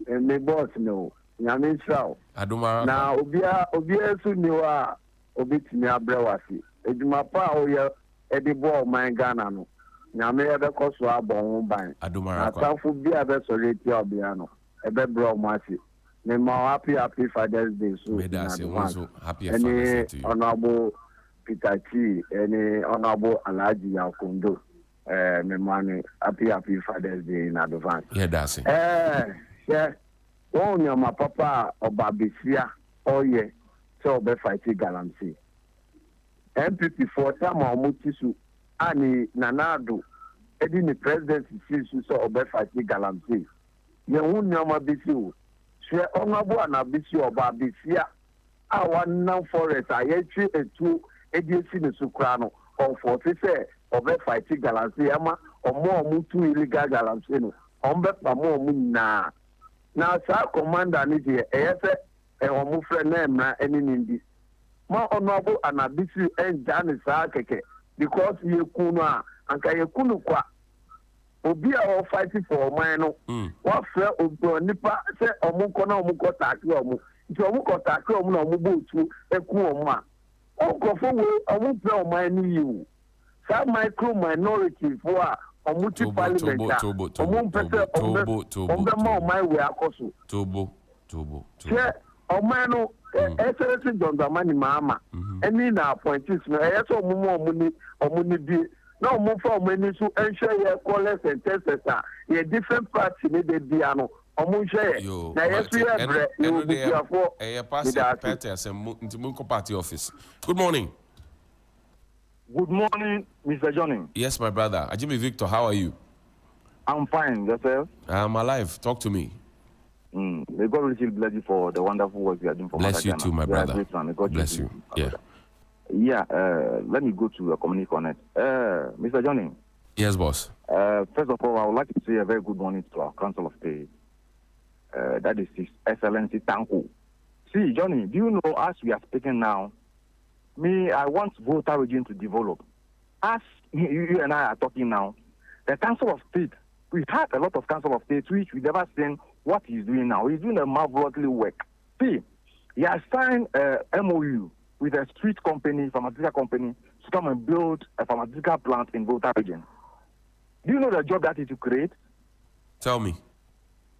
Me boss no. Nyame ntraw. Aduma. Na obia su ni wa obetimi abrewase. Eduma pa o ye Eddie Ball, my Ghana, no. Nyame ebe koso abon ban. Adumara kwa. Atanfu bi ebe soleti obiano. Ebe bro mwasi. Me ma happy Father's Day so. Me da se wonso happy Father's Day to you. Honorable Peter Chi, any honorable Alhaji Yakundo. Me mani happy Father's Day in advance. Yeah, that's it. Yeah. Won your my papa Obabisia. Oh yeah. So be fighting Galamsey. MPP for time Mutisu ani Nanado edi ni president sisu so obefati Galamsey ye hu nyama bisi o hwe onabo na bisi oba bisia a wannan forest ayetwi etu edi esi ne sukra no on for say obefati Galamsey ama omo mutu illegal Galamsey no ombe pa mo na sa commander ni je eyese omo frɛ na emra eni ndi ma honorable anabisi and Johnnie keke because ye kuno anka ye kunu kwa obi a fighting for mine no wa fra obi nipa se omuko na omuko taaki omu nti omuko taaki omu na omubo tu eku omu a onkofo we omu pe omine ni you sa micro minority for a omuti parliament omu pese ombe ma omine we akoso tobo omano Excellency John Dramani Mama any na appointees no so omuni bi na omu for omani so ensure ye callers and testers ye different party ne de bia no omu share na yesu ye bre you be for pass party asem ntimunko party office. Good morning. Good morning, Mr. Johnny. Yes, my brother. Ajimi Victor, how are you? I'm fine. Yourself? I'm alive. Talk to me. May God really bless you for the wonderful work you are doing for Bless you too, my brother. God bless you. Yeah. Yeah, let me go to a community connect. Mr. Johnny. Yes, boss. First of all, I would like to say a very good morning to our Council of State. That is His Excellency Tanko. See, Johnny, do you know, as we are speaking now, I want Volta region to develop. As you and I are talking now, the Council of State, we had a lot of Council of State which we never seen what he's doing now. He's doing a marvelously work. See, he has signed MOU with a street company, pharmaceutical company, to come and build a pharmaceutical plant in Volta region. Do you know the job that is to create? Tell me.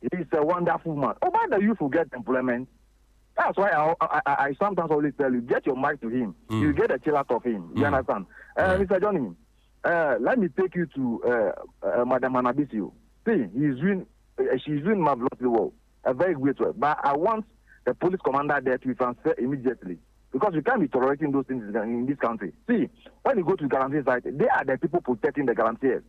He's a wonderful man. Oh, but the youth will get employment. That's why I sometimes always tell you, get your mic to him. You get a chill out of him. You understand? Mr. Johnny, let me take you to Madam Anabisio. See, she's doing marvelously well. A very great work. But I want the police commander there to transfer immediately. Because we can't be tolerating those things in this country. See, when you go to the Galamsey site, they are the people protecting the Galamseyers.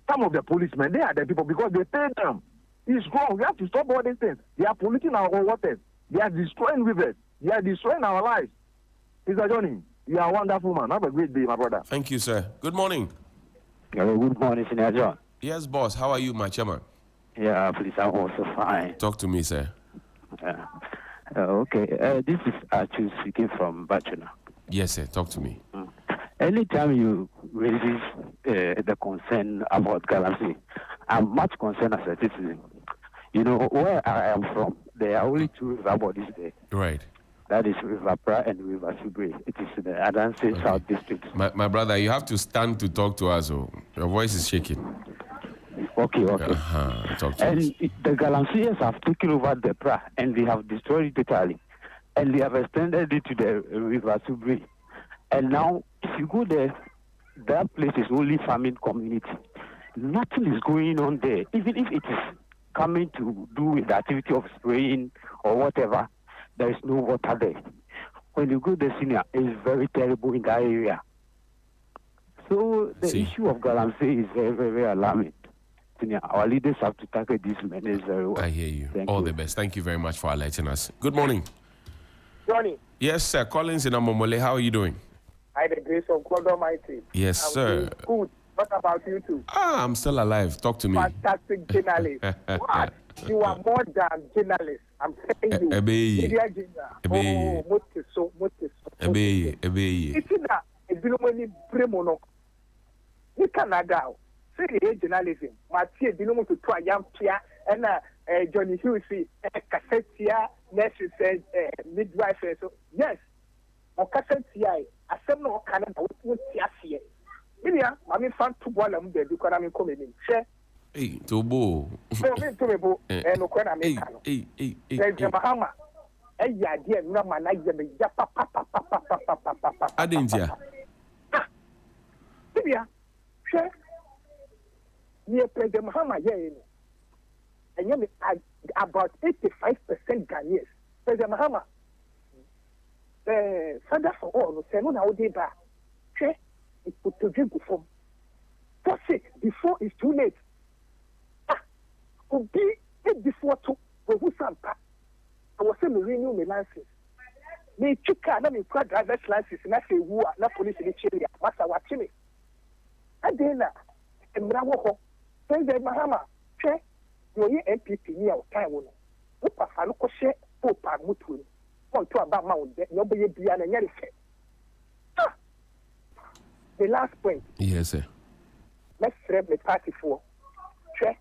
Some of the policemen, they are the people because they pay them. It's wrong. We have to stop all these things. They are polluting our waters. They are destroying rivers. They are destroying our lives. Mr. Johnny, you are a wonderful man. Have a great day, my brother. Thank you, sir. Good morning. Good morning, Senior John. Yes, boss. How are you, my chairman? Yeah, please, I'm also fine. Talk to me, sir. Okay, this is Archie speaking from Bachuna. Yes, sir. Talk to me. Anytime you raise the concern about Galamsey, I'm much concerned as a citizen. You know, where I am from, there are only two river bodies there. Right. That is River Pra and River Subre. It is the Adanse South District. My brother, you have to stand to talk to us. Oh. Your voice is shaking. Okay. Talk to and us. The Galamseyers have taken over the Pra and they have destroyed it totally. And they have extended it to the River Subre. And now, if you go there, that place is only farming community. Nothing is going on there. Even if it is coming to do with the activity of spraying or whatever, there is no water there. When you go there, senior, it's very terrible in that area. So the issue of Galamsey is very, very alarming. Senior, our leaders have to tackle these menace very well. I hear you. Thank All you. the best. Thank you very much for alerting us. Good morning. Johnny, Yes, sir. Collins in Amomole. How are you doing? by the grace of God Almighty. Yes, I'm sir. doing good. What about you two? I'm still alive. Talk to me. Fantastic journalist. What? You are more than journalist. I'm telling you. Media journal. Oh, motiso. It's that it's been only Bremono. You cannot go. Say the journalism. Mathieu, you know to try young Pia and Johnny Hughes, Cassettia, nurses, midwife. So, yes. Or Cassettia. I said no Canada would see us here. Milia, I mean, fan to one of them because I'm coming. Share. Hey, Tobo. So, me to and no can I make there's a Bahama. A idea, no man, I didn't hear. Milia, share. Near President Mahama, and you about 85% Ghanaians. President Mahama. Father for all, say no now they back. Che, it put to drink from. That's it. Before it's too late. Be it before to who sampa. I was saying renew my license. Me chika na me kwa driver's license na say who na police in the area. Masa watch me. Adena, emra wo ho. President Mahama, che, you MPP ni o time wo. Wo pa fa no ko she o pa mutu. To about Mount, nobody be an anything. The last point. Yes, sir. Let's read the party for. Check.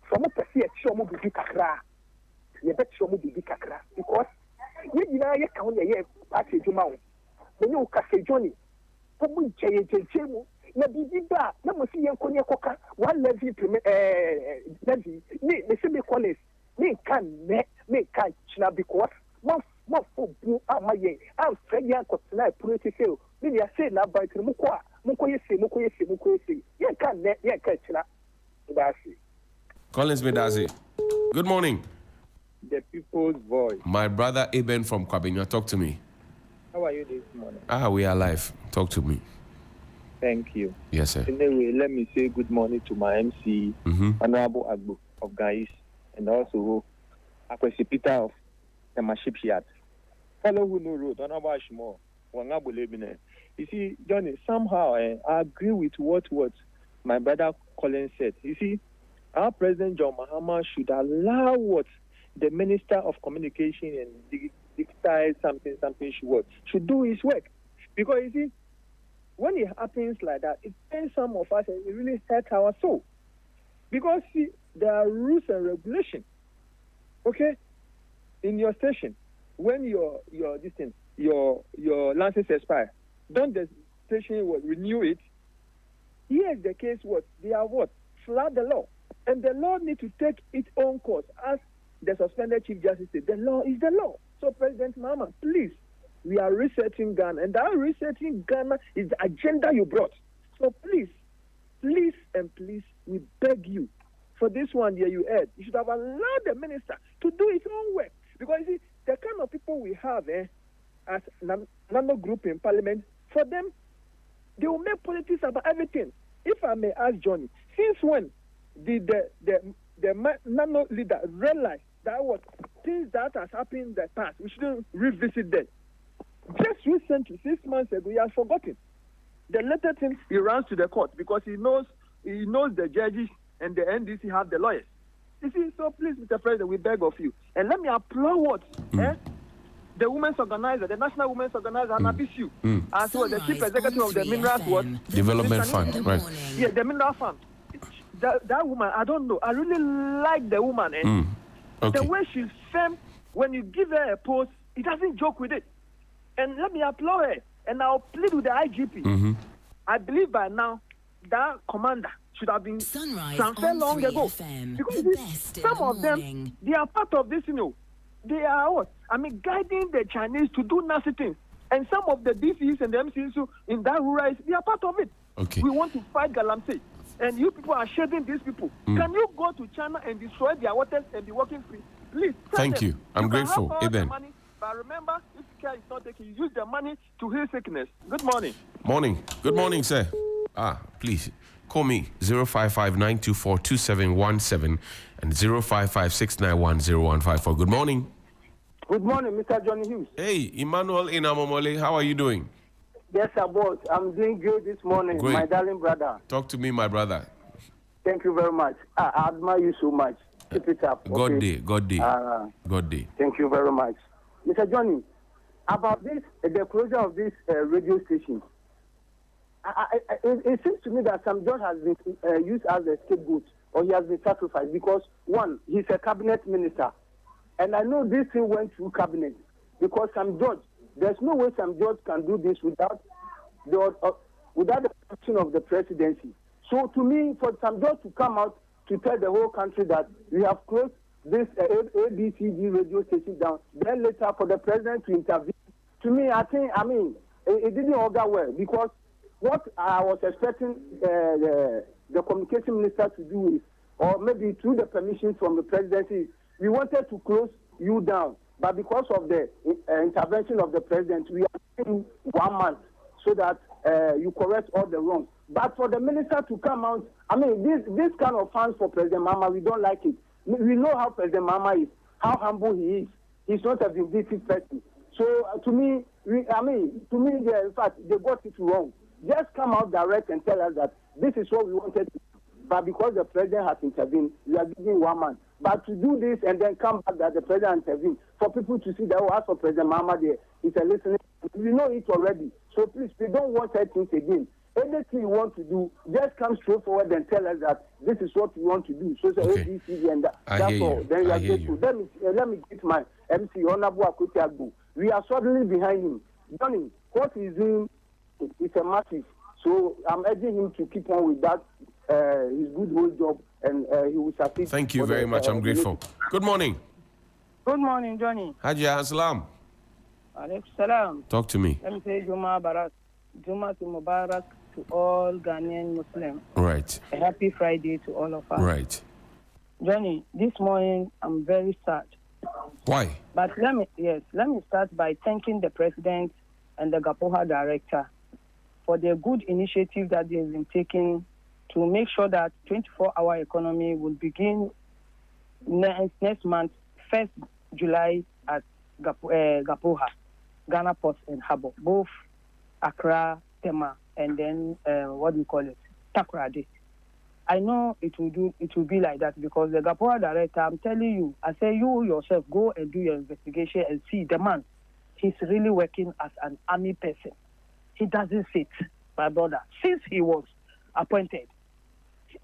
From a person, show me the kakra. You bet show me the kakra. Because you know, you can't hear party to Mount. When you can say, Johnny, Pobu Jay, na Bibida, na Musi and Konya Coca, one levy to levy. Me, the same college. Me can't china because. Mo for blue amaye. I'm Freddy Uncle tonight, pretty hill. Maybe I say now by Mukwa, Mukoyesi. Yeah, can't let, yeah, catch that. Collins Medazi. Good morning. The people's voice. My brother Eben from Kwabenya. Talk to me. How are you this morning? We are alive. Talk to me. Thank you. Yes, sir. Anyway, let me say good morning to my MC, Honorable Agbo of Gais, and also Akwesi Peter of the Shipyard. Fellow who know road, Honorable Ashimo, Wangabo Lebine. You see, Johnny, somehow I agree with what my brother Colin said. You see, our President John Mahama should allow what the Minister of Communication and Digital something should do his work. Because you see, when it happens like that, it pains some of us and it really hurts our soul. Because see, there are rules and regulations. Okay? In your station, when your your license expire, don't the station renew it? Here's the case what? They are what? Flood the law. And the law needs to take its own course. As the suspended Chief Justice said, the law is the law. So President Mahama, please, we are resetting Ghana. And that resetting Ghana is the agenda you brought. So please, we beg you, for this one year you heard, you should have allowed the minister to do his own work. Because you see, the kind of people we have as Nano Group in Parliament, for them, they will make politics about everything. If I may ask Johnny, since when did the Nano leader realize that what things that has happened in the past, we shouldn't revisit them? Just recently, 6 months ago, he has forgotten. The later thing, he runs to the court because he knows the judges and the NDC have the lawyers. You see, so please, Mr. President, we beg of you. And let me applaud what the women's organizer, the National Women's Organizer, Anabisu, as well the chief executive of the Minerals Development Fund, right? Yeah, the Mineral Fund. That woman, I don't know. I really like the woman. Okay. The way she's firm, when you give her a post, he doesn't joke with it. And let me applaud her. And I'll plead with the IGP. I believe by now that commander should have been transferred long ago. Because some of them, they are part of this, They are what? Guiding the Chinese to do nasty things. And some of the DCs and the MCs in that rural, they are part of it. Okay. We want to fight Galamsey. And you people are shading these people. Can you go to China and destroy their waters and be working free? Please. Thank you. I'm grateful. Amen. But remember, if care is not taken, use the money to heal sickness. Good morning. Morning. Good morning, sir. Please call me 055-924-2717 and 055-691-0154. Good morning. Good morning, Mr. Johnnie Hughes. Hey, Emmanuel Inamomole, how are you doing? Yes, sir, boss. I'm doing good this morning, Great. my darling brother. Talk to me, my brother. Thank you very much. I admire you so much. Keep it up. God day. God day. Thank you very much. Mr. Johnny, about this, the closure of this radio station, it seems to me that Sam George has been used as a scapegoat, or he has been sacrificed because, one, he's a cabinet minister. And I know this thing went through cabinet because Sam George, there's no way Sam George can do this without the permission of the presidency. So to me, for Sam George to come out to tell the whole country that we have closed this ABCD radio station down, then later for the president to intervene, to me, it didn't all go well because what I was expecting the communication minister to do is, or maybe through the permission from the presidency, we wanted to close you down, but because of the intervention of the president, we are giving you 1 month so that you correct all the wrongs. But for the minister to come out, this kind of fans for President Mahama, we don't like it. We know how President Mahama is, how humble he is. He's not a vindictive person. So to me, in fact, they got it wrong. Just come out direct and tell us that this is what we wanted to do. But because the president has intervened, we are giving 1 month. But to do this and then come back that the president intervened, for people to see that, as for President Mahama, there is a listening. We know it already. So please, we don't want that things again. Anything you want to do, just come straight forward and tell us that this is what we want to do. So it's ABCD and that's all. Then you are grateful. Let me get my MC, Honorable Akuti Agbo. We are suddenly behind him. Johnny, what he's doing is a massive. So I'm urging him to keep on with that, his good whole job, and he will succeed. Thank you very much. I'm grateful. Good morning. Good morning, Johnny. Haji Assalam. Alaikum salam. Talk to me. Let me say Juma to Mubarak to all Ghanaian Muslims. Right. A happy Friday to all of us. Right. Johnny, this morning I'm very sad. Why? But let me start by thanking the president and the GAPOHA director for their good initiative that they've been taking to make sure that 24-hour economy will begin next month, 1st July at GAPOHA, Ghana Ports and Harbour, both Accra, Tema, and then Takoradi. I know it will be like that because the GAPOHA director, I'm telling you, I say you yourself go and do your investigation and see the man. He's really working as an army person. He doesn't sit, my brother. Since he was appointed,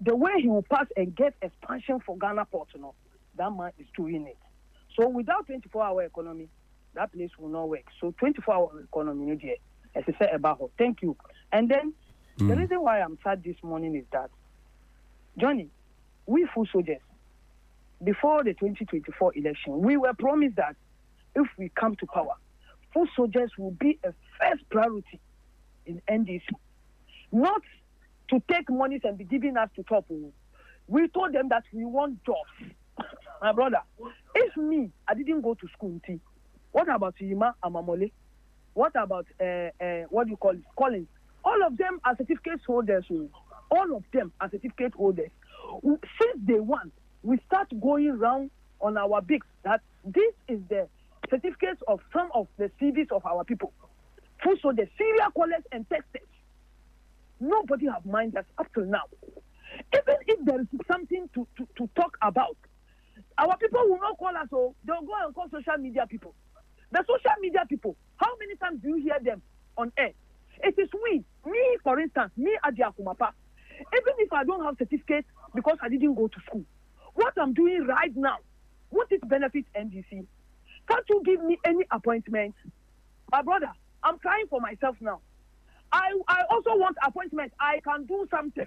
the way he will pass and get expansion for Ghana Port, that man is doing it. So without 24-hour economy, that place will not work. So 24-hour economy, as I said about thank you. And then the reason why I'm sad this morning is that, Johnny, we full soldiers, before the 2024 election, we were promised that if we come to power, full soldiers will be a first priority in NDC. Not to take monies and be giving us to top. We told them that we want jobs. My brother, if me, I didn't go to school, what about Yima Amamole? What about, what do you call it, Collins? All of them are certificate holders. All of them are certificate holders. Since day one, we start going around on our bigs that this is the certificates of some of the CVs of our people. So the serial callers and texters, nobody have mind us up till now. Even if there is something to talk about, our people will not call us, so they'll go and call social media people. The social media people, how many times do you hear them on air? It is me, for instance, me Adia Kumapa. Even if I don't have certificate because I didn't go to school, what I'm doing right now, would it benefit NDC? Can't you give me any appointment? My brother, I'm crying for myself now. I also want appointment. I can do something.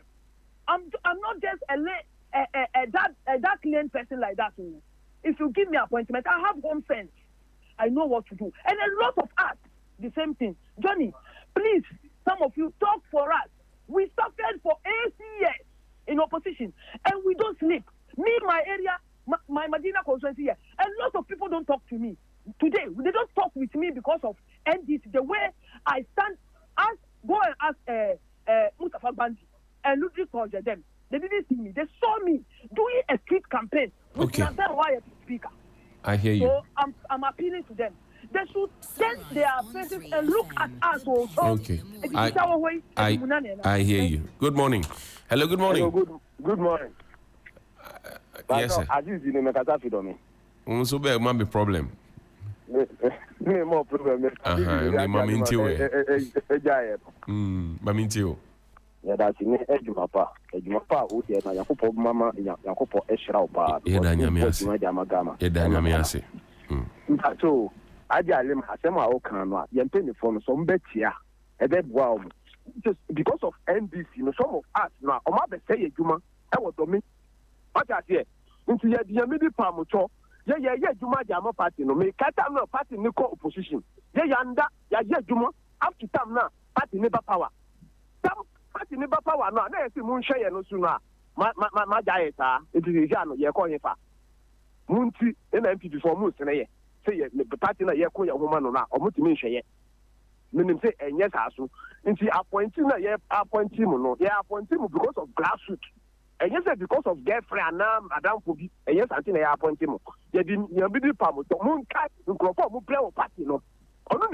I'm not just a dark lane person like that. If you give me appointment, I have home sense. I know what to do. And a lot of us, the same thing. Johnny, please, some of you talk for us. We suffered for 8 years in opposition, and we don't sleep. Me, my area, my Medina constituency here, a lot of people don't talk to me. Today, they don't talk with me because of NDC. The way I stand, go and ask Mustafa Bandi and Ludwig Torja them. They didn't see me. They saw me doing a street campaign with Nathan Wyatt speaker. I hear you. So I'm appealing to them. They should send their faces and look at us also. Okay. I hear you. Good morning. Hello, good morning. Hello, good morning. Yes, sir. Aziz, you know, me So bad, man, be problem. More problem. Mamintio. Yeah, that's in Ejumapa. Ejumapa, who is a Yakupo Mama, Yakupo Eshraupa. Edanyamiasi. So, I lim Hasema Okana, Yampeni from some betia, a dead wow. Just because of NBC, you know, some of us now, Omabe say Juma, I was to me. What I say, into your middle pamucho, Juma Jama party, no, make Katana party, no opposition. Yanda, Juma, up to time now, party never power. Party never power now, there's a moon share no sooner. My dieta, it is Yano, Yakoyefa. Munti, NMP before Moose, and say the party na Yakoya woman or Mutimisha yet. Meaning say, and yes, also, into appointing a appointing, no, appointing because of grassroots. And yes, because of girlfriend, Madame Fugi, and yes, I think I appoint him. You didn't be the palm to moon cat, you go for play party, no. On the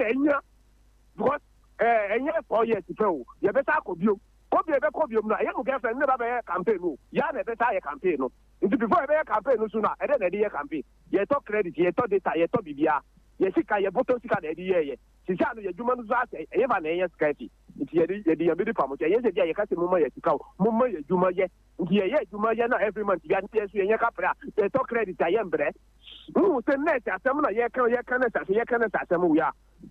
because and yes, 4 years to go. You better could you. Copy a copy of my young girlfriend never be a campaign. Yan a better campaign. Into before a campaign sooner, and then a year campaign. You talk credit, you talk data, you talk BBA. You see, I bought a year. She said, you human Zate, Evan a year scarcity. It's the ability from yes, you can't move my Mumma, Juma yet. Here, Juma every month. You capra, they talk credit, I am bread. Who said net at some of Yakan,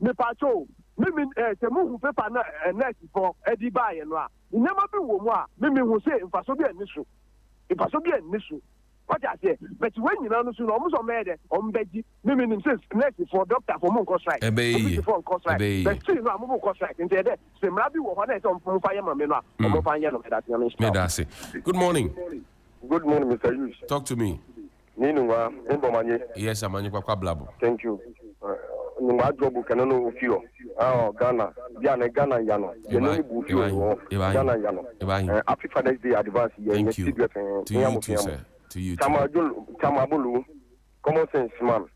the patrol. Mimi, the move paper net for Eddie Bay and Ra. You never be one. Mimi will say, if I so be an issue. If I so be an issue. What I say, but when you know, almost on made on Betty, Mimi insists net for doctor for Monk strike. For cost strike. But still, I'm moving cost strike. And there, same Rabbi one on fire, Mamma, or fire. Good morning. Good morning, Mr. Hughes. Talk to me. Nino, yes, I'm on your blabo. Thank you. My job can know few. Oh, Ghana, Ghana, Yano. Ghana, Yano. Happy Father's Day advance. Thank you. To you too, sir. To you too. Chamabulu, common sense, man.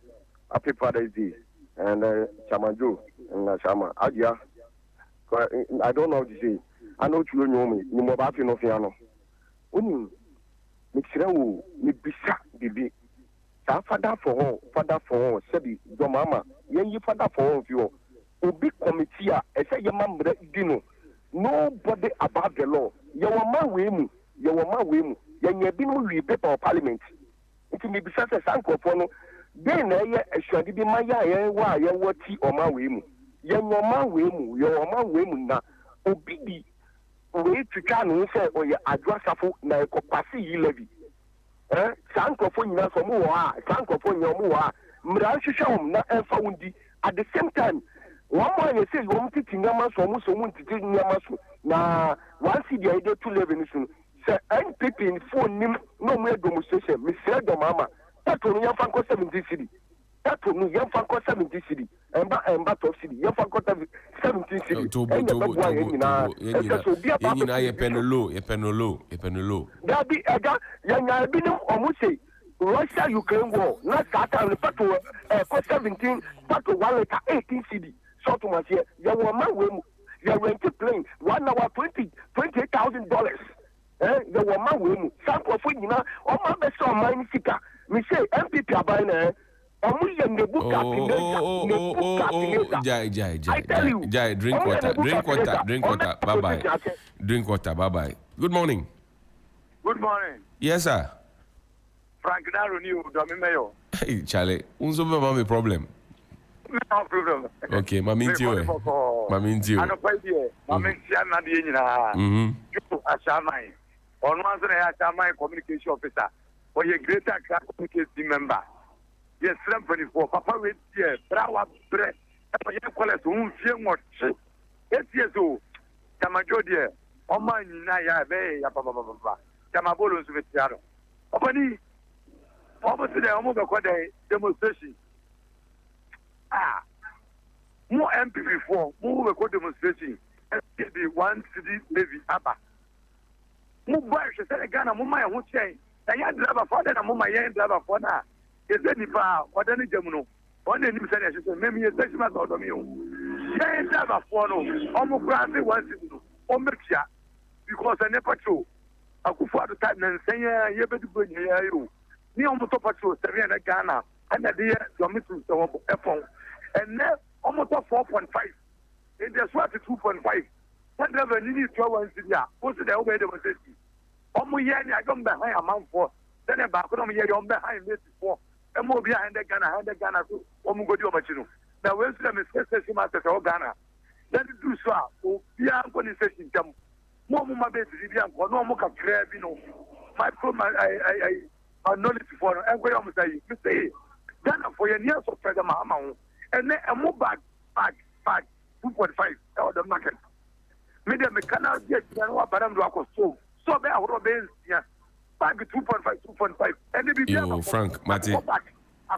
Happy Father's Day. And Chamaju and Chama. Adia. I don't know what to say. I know you know me. You know about no piano. Mixreu, Mibisa, Bibi. Father for all, Sebi, your mama, you father for all of you. Obi committee, I say your mom, Dino. Nobody above the law. Your man wim, your been paper of parliament. It may be such a sank of Then I should be my why you what tea or my way. Young man way, your man way na obedi. Way to try and say, or your address of na copasi levy. Sankophone for more, Sankophone your more. Mrasham na Foundi at the same time. One more you say you want to Yamas or Musumun to take Yamasu. Na one see the idea to live in soon. Say, I'm picking for no more demonstration. Mr. Mama, that will be 70 city. That will be 70 city. And back of city. 17 city. That be young almost say Russia Ukraine war. Not that time the battle 17 battle 18 city. So to much here. You were my way. You were playing 1 hour $28,000. The woman will some of you know, all my best on mine figure. Me say MPP are buying the book Jai, drink water, bye-bye. Good morning. Good morning. Yes, sir. Frank Naro new Domi Hey, Charlie, unso be mama problem. No problem. Okay, maminti I don't quite here. Maminti na di nyina. You ashamai. On one side ashamai communication officer. Or your greater communication member. Yes, 724. Papa wait here. Brawa bre. You call us who fear what? Yes, oh. Tamajo dear. Oma na ya be ya papa. Tamabolo Svetiaro. Opani. Obviously, the Omoga demonstration. More MP4, more record demonstration. The one city levy Abba. More boys, said Ghana, Mumma, who say, I had driver for that, Mumma, driver for now. Is any power or any Gemuno? One in the maybe a sexual out of you. Say, driver for no, almost granted one city, or Mexia, because I never true. I could for the time and say, you better bring you. Ni almost patrol, Savannah, Ghana, and the dear Jomitu F1. And now almost 4.5. It just what 2.5. What never needed 12 years. What's the way they were saying? Almost year, I come behind a month for. Then a back on year on behind this before. And more behind the Ghana, Omugo Machino. Now, where's the mistake master of Ghana? Then do so. We are going to say them. More my baby, no more crab, you know. My knowledge for and where I'm saying, you say, Ghana for your years of Fred Mahama. And then a more bag 2.5 out the market. Maybe I cannot get but I'm so there are yeah. Bag 2.5. And then you Frank, Martin. I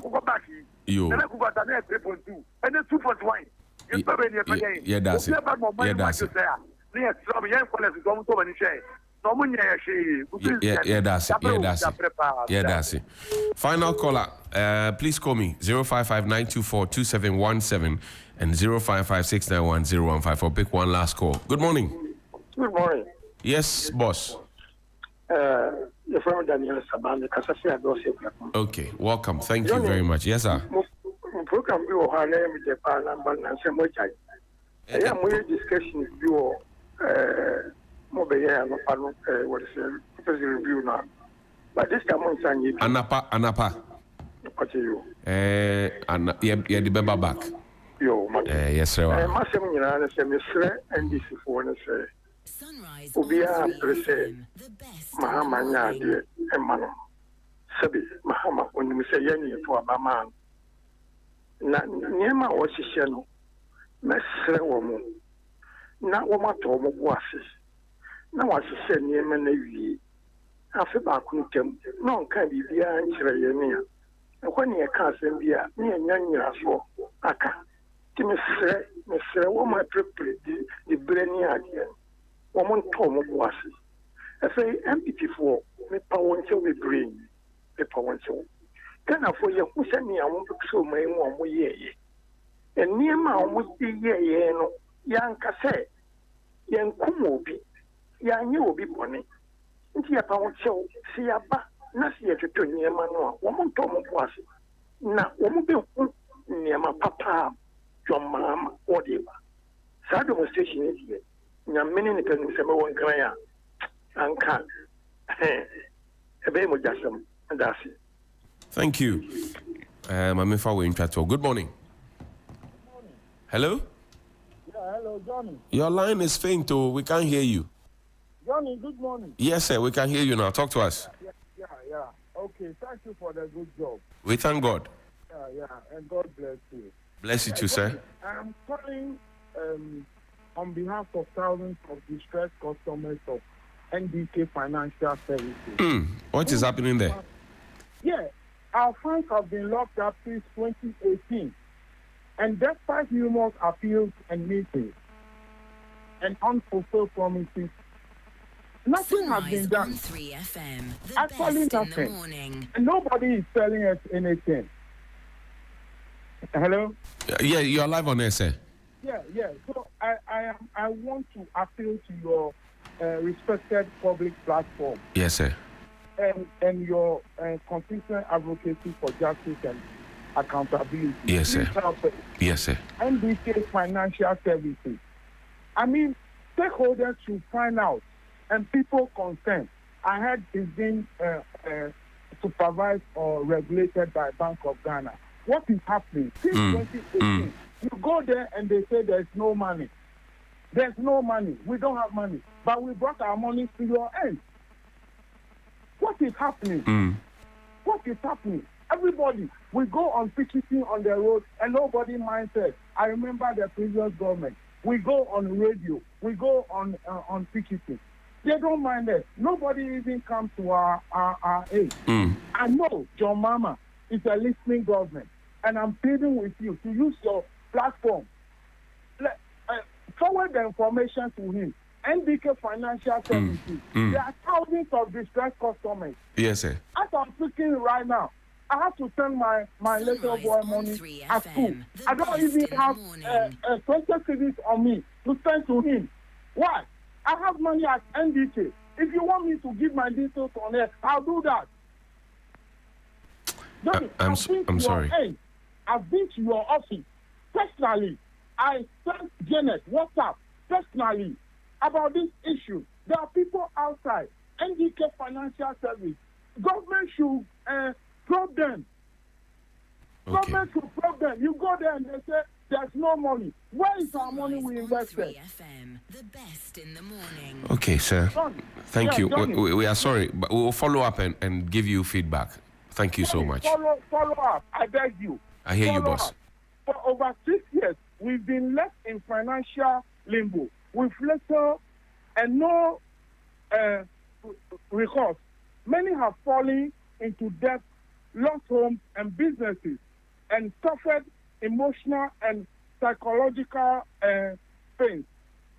go back. You. And I go back to 3.2. And then 2.1. Yeah, that's it. Yeah, that's it. Yes, so we have to go to any share. Yeah, that's it. Final caller, please call me 055-924-2717 and 055-691-015 for pick one last call. Good morning. Good morning. Yes, boss. Your friend Daniel Saban, okay, welcome. Thank you very much. Yes, sir. Program you are name Japan and some more time. I am with discussion you what is review now. But this time on Sunday. Anapa. What are you? Yeah, the baby back. Yo, yes, sir. I must say, and this is for us. Ubia, Mahamanya, dear, and Mano. Sabi, Mahama, when you say any for a man. Nema was a channel. Messer woman. Not what my Tom was. Now, I said, Yemen Navy. After back, no can be behind. And when you can't send me a young year for Aka, Mr. Woman prepared the brainy idea. Woman Tom was. I say, MP4, me power until we bring the power until. Can I for you who send me a woman so my one way? And near my would be ye, no, young cassette, young Kumobi. Ya nye obi boni nti ya pa wonche si ya ba na si ya tutu nyema no wo mo to mo boase na wo mo be hu nyema papa jomama odiba sa demonstration ni die nya meni ne kan se me won kan ya anka e be mo jasam ndasi. Thank you. I'm far away in Chateau. Good morning. Hello? Yeah, hello, Johnny. Your line is faint, oh, we can't hear you. Johnny, good morning. Yes, sir, we can hear you now. Talk to us. Yeah. Okay, thank you for the good job. We thank God. Yeah, and God bless you. Bless you too, sir. I'm calling on behalf of thousands of distressed customers of NDK Financial Services. What is happening there? Yeah, our funds have been locked up since 2018. And despite numerous appeals and meetings and unfulfilled promises, nothing has been done. 3 FM, Actually, nothing. And nobody is telling us anything. Hello? Yeah, you're live on air, sir. Yeah. So I want to appeal to your respected public platform. Yes, sir. And your consistent advocacy for justice and accountability. Yes, sir. Yes, sir. NDK Financial Services. I mean, stakeholders should find out, and people concerned. I heard is being supervised or regulated by Bank of Ghana. What is happening? Since 2018, you go there and they say there's no money. There's no money. We don't have money. But we brought our money to your end. What is happening? What is happening? Everybody, we go on picketing on the road and nobody minds it. I remember the previous government. We go on radio. We go on picketing. They don't mind it. Nobody even comes to our aid. I know John Mama is a listening government, and I'm pleading with you to use your platform. Forward the information to him. NDK Financial Services. There are thousands of distressed customers. Yes, sir. As I'm speaking right now, I have to send my little boy money at school. I don't even have 20 cedis on me to send to him. Why? I have money at NDK. If you want me to give my details on there, I'll do that. I'm sorry. I've been to your office personally. I sent Janet WhatsApp personally about this issue. There are people outside. NDK Financial Service. Government should probe them. Okay. Government should probe them. You go there and they say there's no money. Where is our money we invested? The best in the morning. Okay, sir. Thank you. Johnny. We are sorry, but we will follow up and give you feedback. Thank you so much. Follow up. I beg you. I hear you, boss. Up. For over 6 years, we've been left in financial limbo with little and no recourse. Many have fallen into debt, lost homes and businesses, and suffered emotional and psychological pain.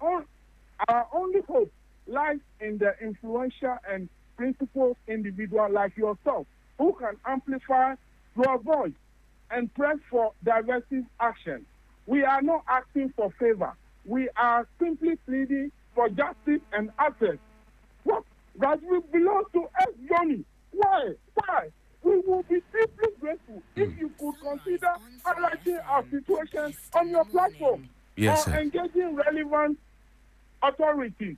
Our only hope lies in the influential and principled individual like yourself who can amplify your voice and press for directive action. We are not asking for favor. We are simply pleading for justice and access. What that will belong to us, Johnny? Why? We will be deeply grateful if you could consider highlighting our situation on your platform or engaging relevant authorities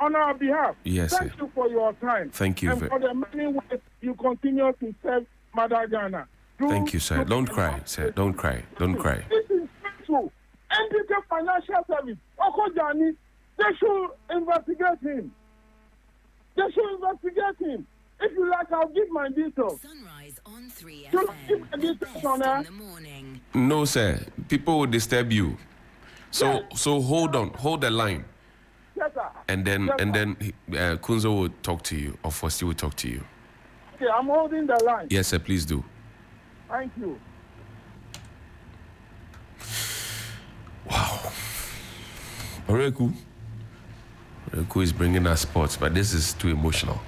on our behalf. Yes, Thank you for your time. Thank you. And for the many ways you continue to serve Mother Ghana. Thank you, sir. Don't cry, sir. Don't cry. Don't cry. This is true. NDK Financial Service, Johnny, they should investigate him. If you like, I'll give my details. Sunrise on 3 Should I give my details on there? No, sir. People will disturb you. So hold on. Hold the line. Yes, sir. And then Kunzo will talk to you, or Fosti will talk to you. Okay, I'm holding the line. Yes, sir. Please do. Thank you. Wow. Oreku is bringing us sports, but this is too emotional.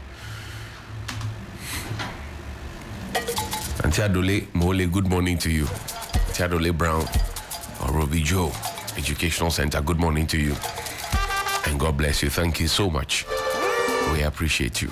Auntie Adole Mole, good morning to you. Auntie Adole Brown, or Robbie Joe, Educational Center, good morning to you. And God bless you. Thank you so much. We appreciate you.